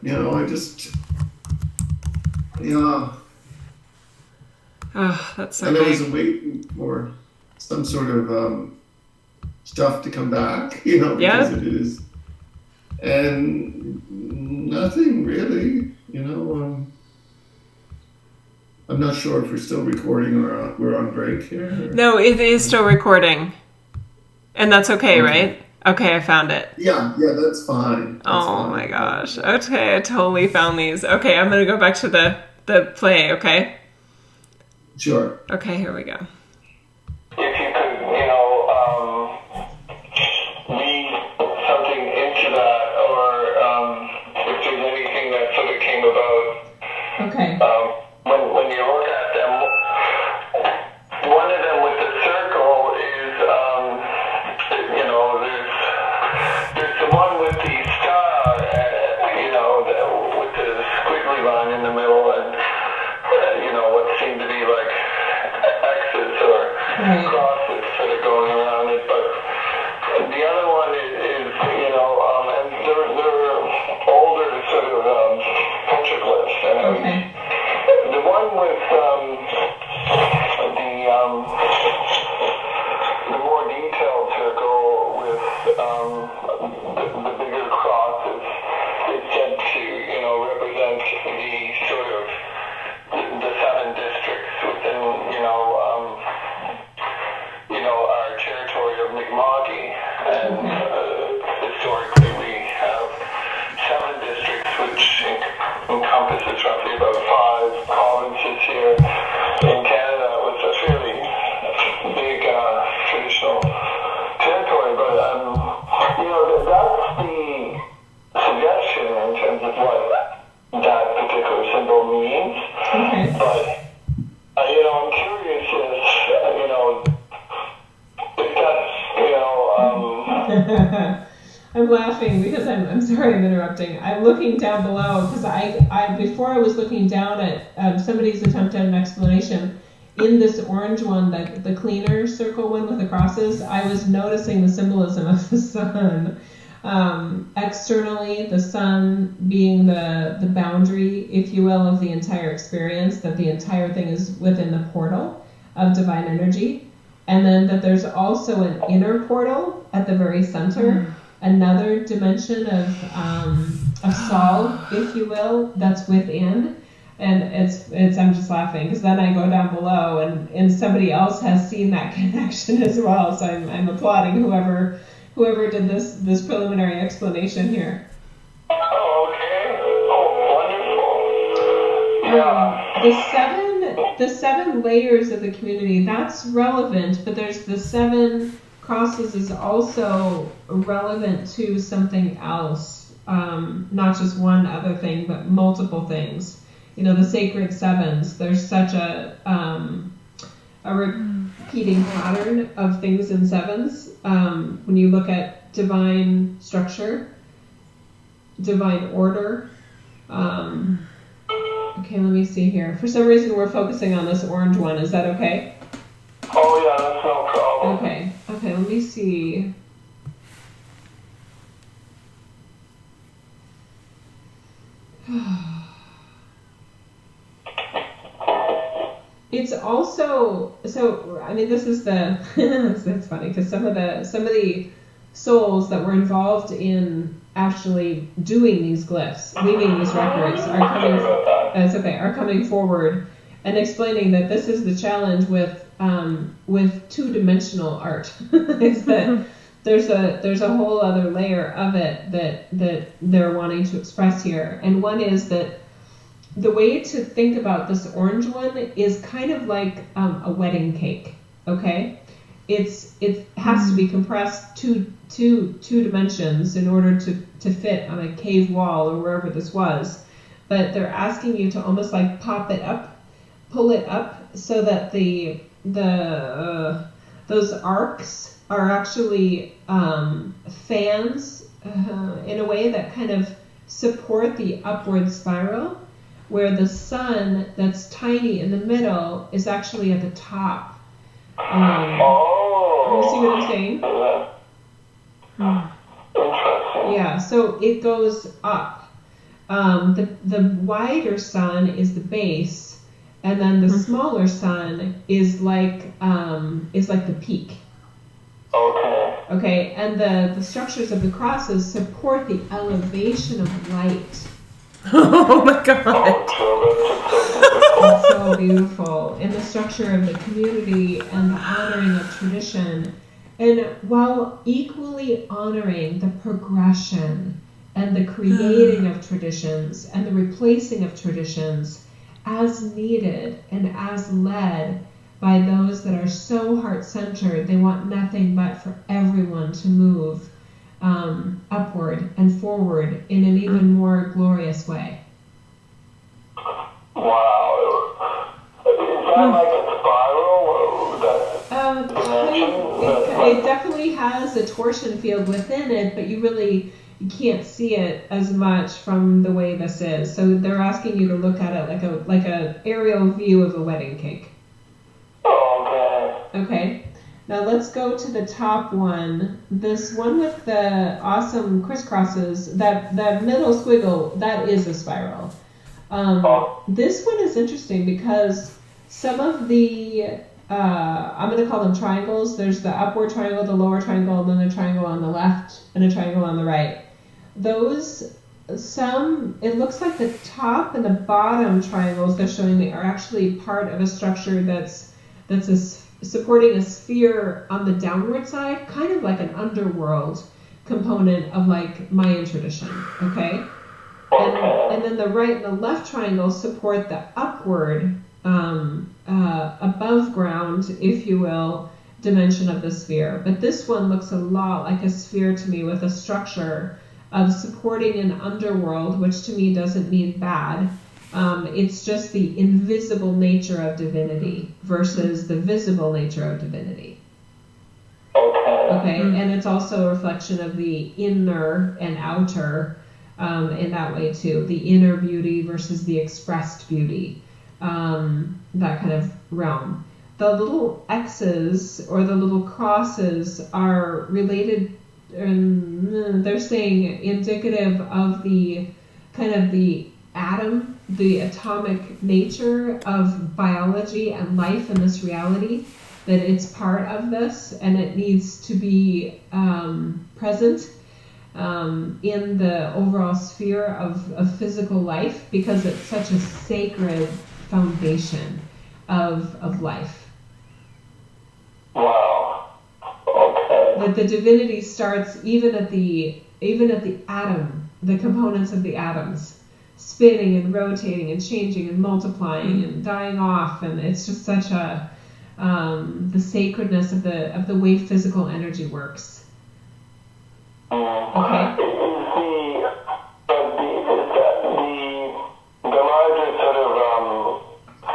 Oh, that's so and big. I was waiting for some sort of stuff to come back, because it is, and nothing really, I'm not sure if we're still recording or we're on break here. No, it is still recording. And that's okay, right? Okay, I found it. Yeah, that's fine. That's fine. My gosh. Okay, I totally found these. Okay, I'm going to go back to the play, okay? Sure. Okay, here we go. If you could, read something into that, or if there's anything that sort of came about. Okay. When you look at them, one of them with the circle is, there's the one with the star, with the squiggly line in the middle, and what seemed to be like X's or crosses sort of going around it. But the other one is and they're older sort of petroglyphs. And the one with the more detailed circle with the bigger crosses is said to represent the sort of the 7 districts within our territory of Mi'kma'ki, and historically we have 7 districts which encompasses roughly about 5 provinces here in Canada, with a fairly big traditional territory. But that's the suggestion in terms of what that particular symbol means. But I'm curious if that's I'm laughing because I'm sorry I'm interrupting. I'm looking down below because I before I was looking down at somebody's attempt at an explanation in this orange one, the cleaner circle one with the crosses. I was noticing the symbolism of the sun. Externally, the sun being the boundary, if you will, of the entire experience, that the entire thing is within the portal of divine energy, and then that there's also an inner portal at the very center, another dimension of Sol, if you will, that's within. And it's I'm just laughing because then I go down below and somebody else has seen that connection as well. So I'm applauding whoever did this preliminary explanation here. Oh, okay. Oh, wonderful. Yeah. The seven layers of the community, that's relevant, but there's the 7 crosses is also relevant to something else, not just one other thing, but multiple things. The sacred 7s, there's such a repeating pattern of things in 7s. When you look at divine structure, divine order. Okay, let me see here. For some reason, we're focusing on this orange one. Is that okay? Oh, yeah, that's no problem. Okay, let me see. It's also this is it's funny because some of the souls that were involved in actually doing these glyphs, leaving these records, are coming forward and explaining that this is the challenge with 2-dimensional art. Is that there's a whole other layer of it that they're wanting to express here, and one is that the way to think about this orange one is kind of like a wedding cake. Okay, it has to be compressed two dimensions in order to fit on a cave wall or wherever this was, but they're asking you to almost like pop it up, pull it up, so that those arcs are actually fans in a way that kind of support the upward spiral, where the sun that's tiny in the middle is actually at the top. You see what I'm saying? Interesting. Yeah, so it goes up. The wider sun is the base, and then the smaller sun is like the peak. Okay, and the structures of the crosses support the elevation of light. Oh my god. It's so beautiful. In the structure of the community and the honoring of tradition And while equally honoring the progression and the creating of traditions and the replacing of traditions as needed and as led by those that are so heart-centered, they want nothing but for everyone to move upward and forward in an even more glorious way. Wow. Is that like a spiral? It definitely has a torsion field within it, but you can't see it as much from the way this is. So they're asking you to look at it like a aerial view of a wedding cake. Oh, okay. Okay. Now let's go to the top one. This one with the awesome crisscrosses, that middle squiggle, that is a spiral. This one is interesting because some of the, I'm going to call them triangles. There's the upward triangle, the lower triangle, and then a triangle on the left and a triangle on the right. Those, it looks like the top and the bottom triangles they're showing me are actually part of a structure that's supporting a sphere on the downward side, kind of like an underworld component of like Mayan tradition, okay? And then the right and the left triangles support the upward, above ground, if you will, dimension of the sphere. But this one looks a lot like a sphere to me, with a structure of supporting an underworld, which to me doesn't mean bad. It's just the invisible nature of divinity versus the visible nature of divinity. Okay, and it's also a reflection of the inner and outer in that way too. The inner beauty versus the expressed beauty, that kind of realm. The little X's or the little crosses are related, they're saying indicative of the kind of the atom, the atomic nature of biology and life in this reality, that it's part of this and it needs to be present in the overall sphere of physical life, because it's such a sacred foundation of life. Wow. Okay. That the divinity starts even at the atom, the components of the atoms, spinning and rotating and changing and multiplying and dying off, and it's just such a the sacredness of the way physical energy works. Okay. The larger sort of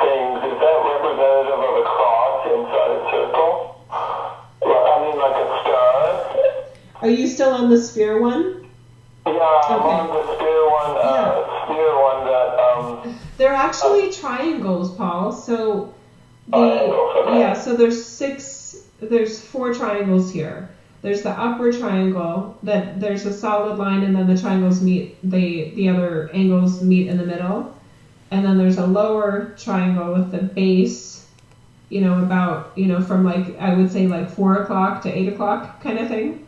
things, is that representative of a cross inside a circle? I mean, like a star. Are you still on the sphere one? Yeah, I'm on the sphere one. That they're actually triangles, Paul. So so there's 4 triangles here. There's the upper triangle, that there's a solid line, and then the triangles meet, the other angles meet in the middle. And then there's a lower triangle with the base, about, from like, I would say like 4 o'clock to 8 o'clock kind of thing.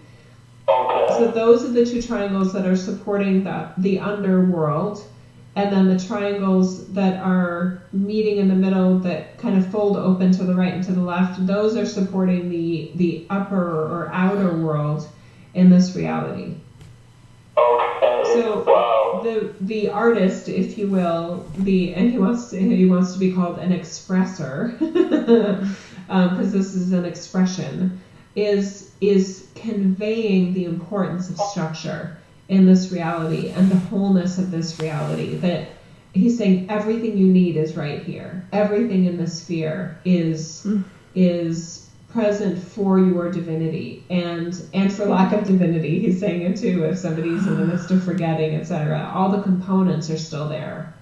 Okay. So those are the 2 triangles that are supporting the underworld. And then the triangles that are meeting in the middle, that kind of fold open to the right and to the left, those are supporting the upper or outer world in this reality. Okay. So the artist, if you will, and he wants to be called an expressor, because this is an expression, is conveying the importance of structure in this reality and the wholeness of this reality. That he's saying everything you need is right here. Everything in the sphere is present for your divinity and for lack of divinity. He's saying it too, if somebody's in the midst of forgetting, etc. All the components are still there.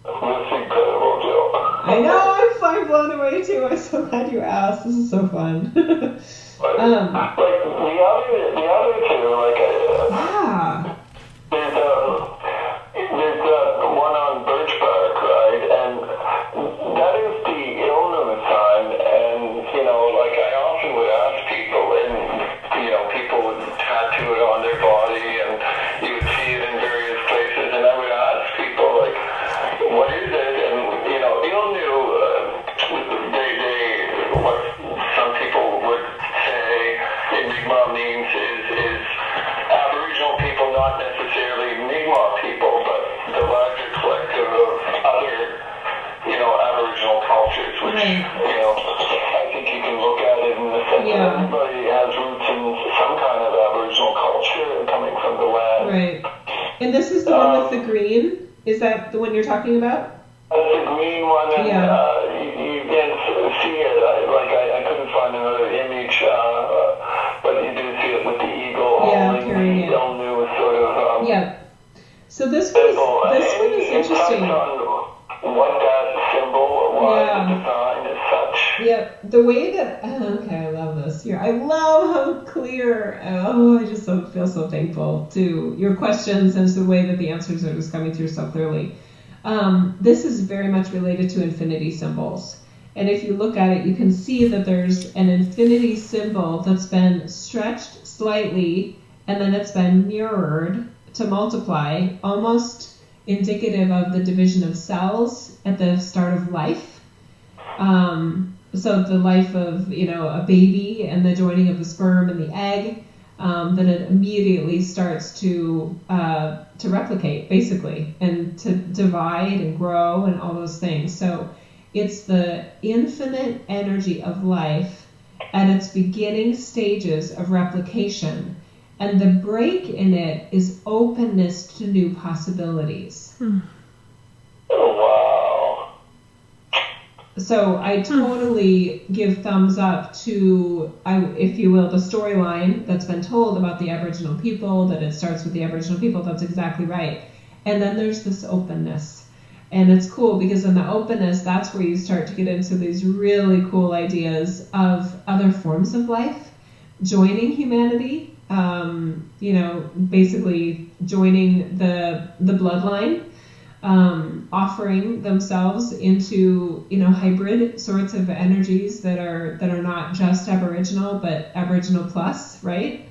That's incredible, Jill. I know, I'm blown away too. I'm so glad you asked. This is so fun. Like the other two, there's one on birch bark, right? And that is the illness sign. And I often would ask people, and people would tattoo it on their body, and you would see it in various places. And I would ask people, what is it? And Ilnu, what some people would Right. And this is the one with the green? Is that the one you're talking about? That's the green one, and you can't see it. I couldn't find another image, but you do see it with the eagle holding the new sort of So this one is interesting. On what that symbol, why the design is such. Yep, the way that okay, I love this here. I love how clear. Oh, I just feel so thankful to your questions and to the way that the answers are just coming through so clearly. This is very much related to infinity symbols. And if you look at it, you can see that there's an infinity symbol that's been stretched slightly and then it's been mirrored to multiply, almost indicative of the division of cells at the start of life. So the life of, a baby and the joining of the sperm and the egg, then it immediately starts to replicate, basically, and to divide and grow and all those things. So it's the infinite energy of life at its beginning stages of replication. And the break in it is openness to new possibilities. Wow. So I totally give thumbs up to, if you will, the storyline that's been told about the Aboriginal people, that it starts with the Aboriginal people. That's exactly right. And then there's this openness. And it's cool because in the openness, that's where you start to get into these really cool ideas of other forms of life, joining humanity, basically joining the bloodline, offering themselves into, hybrid sorts of energies that are not just Aboriginal, but Aboriginal plus, right?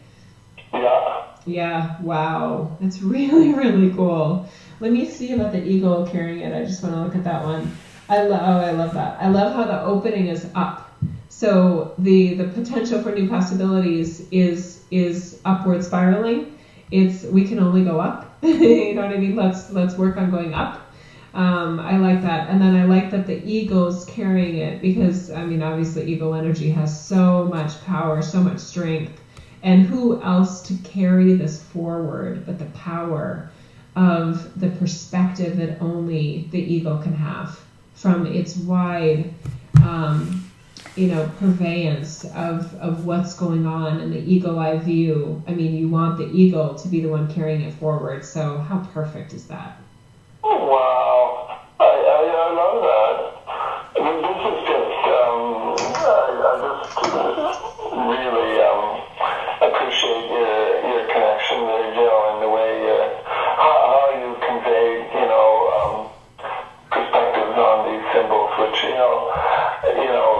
Yeah. Yeah, wow. It's really, really cool. Let me see about the eagle carrying it. I just want to look at that one. I love that. I love how the opening is up. So the potential for new possibilities is upward spiraling. We can only go up. You know what I mean? Let's work on going up. I like that. And then I like that the eagle's carrying it because, obviously eagle energy has so much power, so much strength. And who else to carry this forward but the power of the perspective that only the eagle can have from its wide, purveyance of what's going on in the eagle eye view. You want the eagle to be the one carrying it forward. So how perfect is that? Oh, wow. I love that. This is just, I just really appreciate your connection there, Jill, and the way how you convey, perspectives on these symbols, which,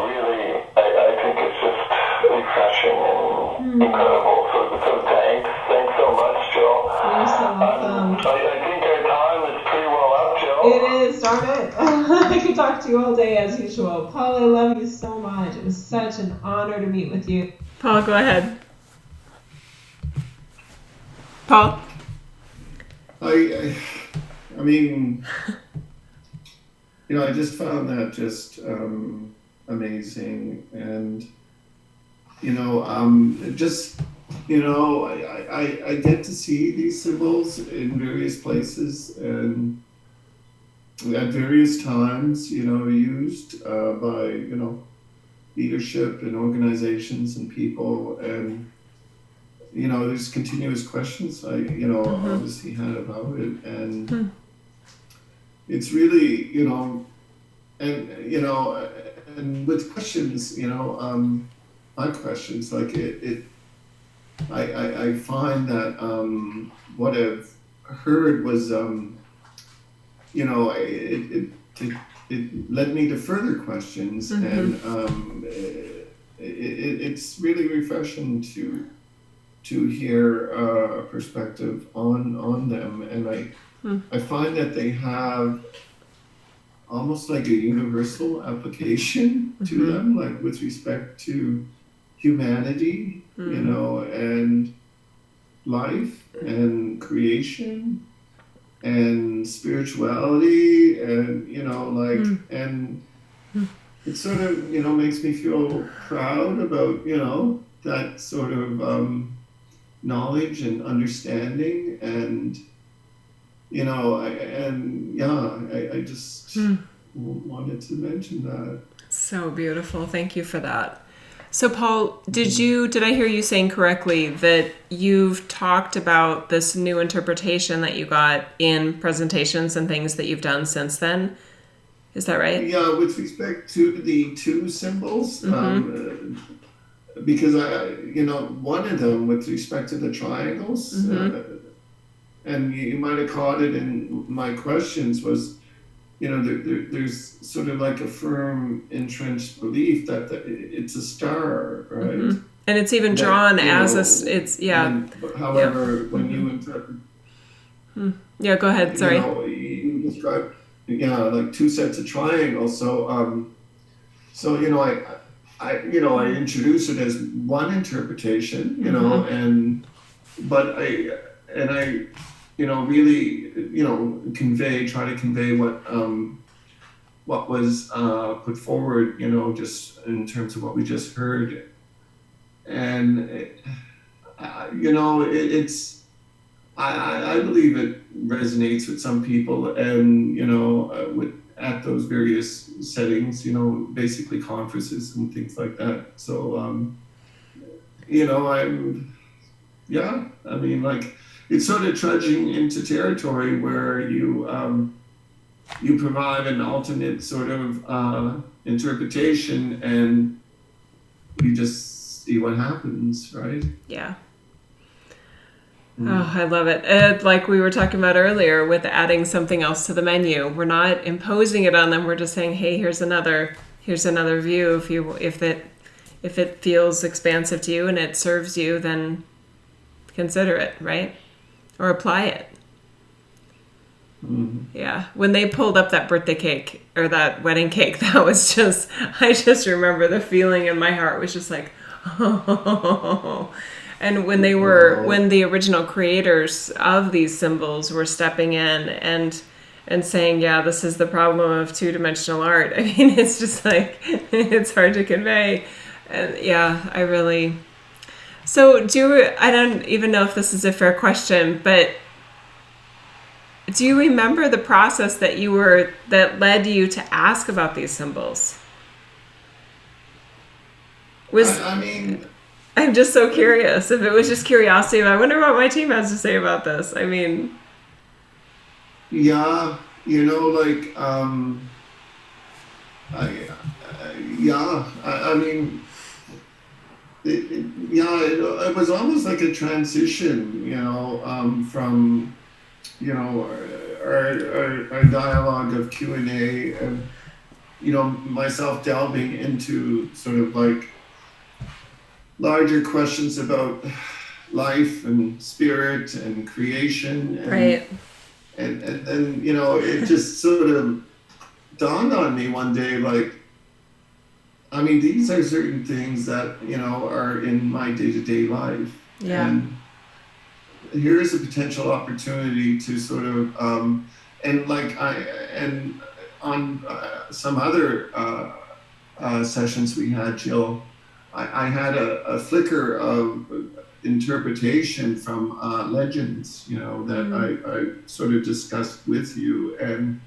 really, I think it's just refreshing and incredible. So thanks so much, Jill. You're so welcome. I think our time is pretty well up, Jill. It is, darn it. I could talk to you all day as usual. Paul, I love you so much. It was such an honor to meet with you. Paul, go ahead. Paul? I just found that just amazing, and I get to see these symbols in various places and at various times, used by leadership and organizations and people, and there's continuous questions I obviously had about it, and it's really and with questions, my questions, like I find that what I've heard was it led me to further questions, and it's really refreshing to hear a perspective on them, and I find that they have almost like a universal application to them, like with respect to humanity, and life and creation and spirituality, and and it sort of makes me feel proud about that sort of knowledge and understanding, and I just wanted to mention that. So beautiful. Thank you for that. So Paul, did I hear you saying correctly that you've talked about this new interpretation that you got in presentations and things that you've done since then? Is that right? Yeah, with respect to the two symbols, because one of them with respect to the triangles, and you might have caught it in my questions, was, there's sort of like a firm entrenched belief that it's a star, right? And it's even drawn as However, when you interpret, yeah, go ahead. Sorry. You describe, like two sets of triangles. So, I introduce it as one interpretation, but I really, try to convey what was put forward, just in terms of what we just heard. And, I believe it resonates with some people, and, at those various settings, basically conferences and things like that. So, it's sort of trudging into territory where you provide an alternate sort of interpretation, and you just see what happens, right? Yeah. Oh, I love it. Like we were talking about earlier with adding something else to the menu. We're not imposing it on them. We're just saying, hey, here's another view. If it feels expansive to you and it serves you, then consider it, right? Or apply it. Yeah. When they pulled up that birthday cake or that wedding cake, that was just, I just remember the feeling in my heart was just like, oh. And when the original creators of these symbols were stepping in and saying, yeah, this is the problem of two-dimensional art. I mean, it's just like, it's hard to convey. And yeah, I really... So I don't even know if this is a fair question, but do you remember the process that led you to ask about these symbols? I'm just so curious. If it was just curiosity, I wonder what my team has to say about this. I mean... Yeah, it was almost like a transition, from, our dialogue of Q&A and, myself delving into sort of like larger questions about life and spirit and creation. And, right. And then, it just sort of dawned on me one day, like, these are certain things that, are in my day-to-day life. Yeah. And here is a potential opportunity to sort of, on some other sessions we had, Jill, I had a flicker of interpretation from legends, that I sort of discussed with you, and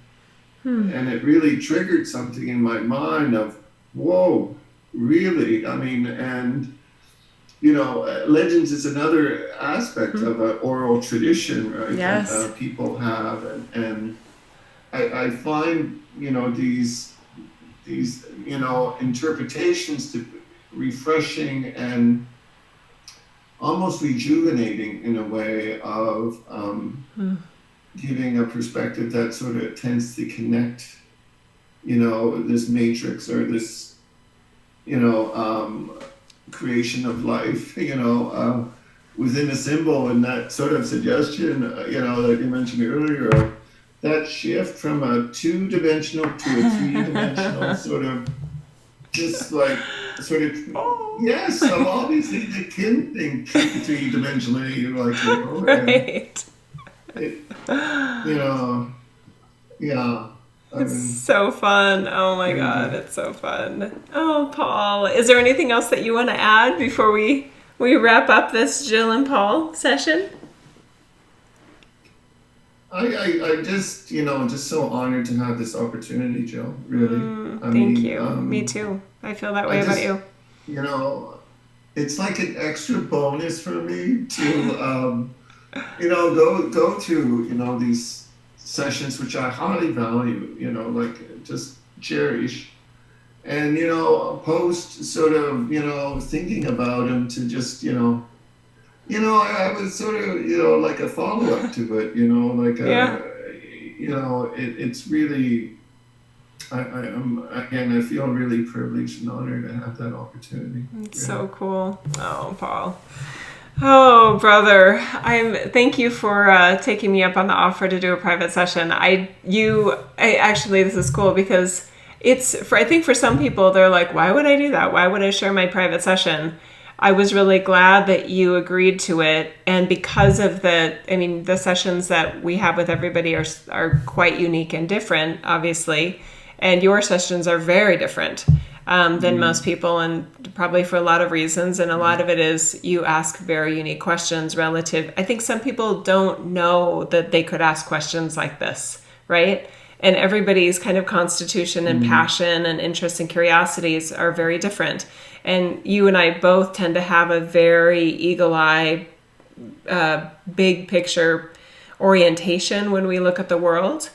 it really triggered something in my mind of, whoa, really? Legends is another aspect of an oral tradition, right? Yes. That people have, and I find, these interpretations to refreshing and almost rejuvenating in a way of giving a perspective that sort of tends to connect, this matrix or this, creation of life, within a symbol, and that sort of suggestion, that you mentioned earlier, that shift from a two-dimensional to a three-dimensional sort of, just like, yes, so obviously they can think three-dimensionally, right. It's so fun. Oh my God, it's so fun. Oh, Paul, is there anything else that you want to add before we Will you wrap up this Jill and Paul session? I just, just so honored to have this opportunity, Jill, really. Thank you. Me too. I feel that way about you. It's like an extra bonus for me to, go to, these sessions, which I highly value, like just cherish. And, post sort of, thinking about them to just, I was sort of, like a follow-up to it, it's really, I feel really privileged and honored to have that opportunity. It's so cool. Oh, Paul. Oh, brother. Thank you for taking me up on the offer to do a private session. Actually, this is cool because I think for some people, they're like, why would I do that? Why would I share my private session? I was really glad that you agreed to it. And because of the sessions that we have with everybody are quite unique and different, obviously. And your sessions are very different than most people, and probably for a lot of reasons. And a lot of it is you ask very unique questions relative. I think some people don't know that they could ask questions like this, right? And everybody's kind of constitution and passion and interest and curiosities are very different. And you and I both tend to have a very eagle-eye, big picture orientation when we look at the world.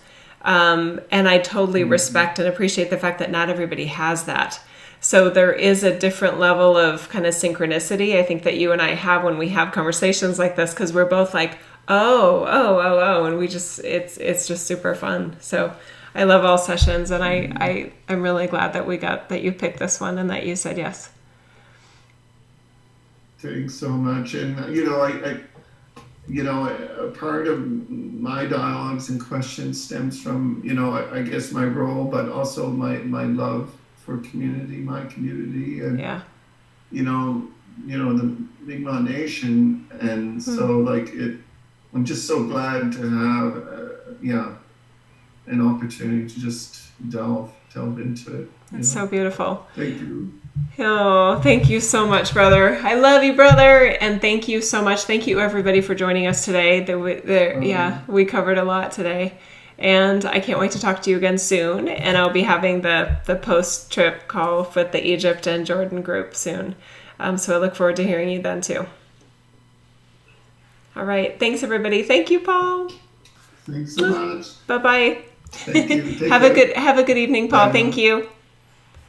And I totally respect and appreciate the fact that not everybody has that. So there is a different level of kind of synchronicity, I think, that you and I have when we have conversations like this, because we're both like, oh, and it's just super fun. So I love all sessions, and I'm really glad that you picked this one and that you said yes. Thanks so much. And, a part of my dialogues and questions stems from, I guess my role, but also my love for community, my community, and, the Mi'kmaq Nation. And so I'm just so glad to have, an opportunity to just delve into it. It's so beautiful. Thank you. Oh, thank you so much, brother. I love you, brother. And thank you so much. Thank you, everybody, for joining us today. We covered a lot today. And I can't wait to talk to you again soon. And I'll be having the post-trip call with the Egypt and Jordan group soon. So I look forward to hearing you then, too. All right. Thanks, everybody. Thank you, Paul. Thanks so much. Bye-bye. Thank you. Have a good evening, Paul. Thank you.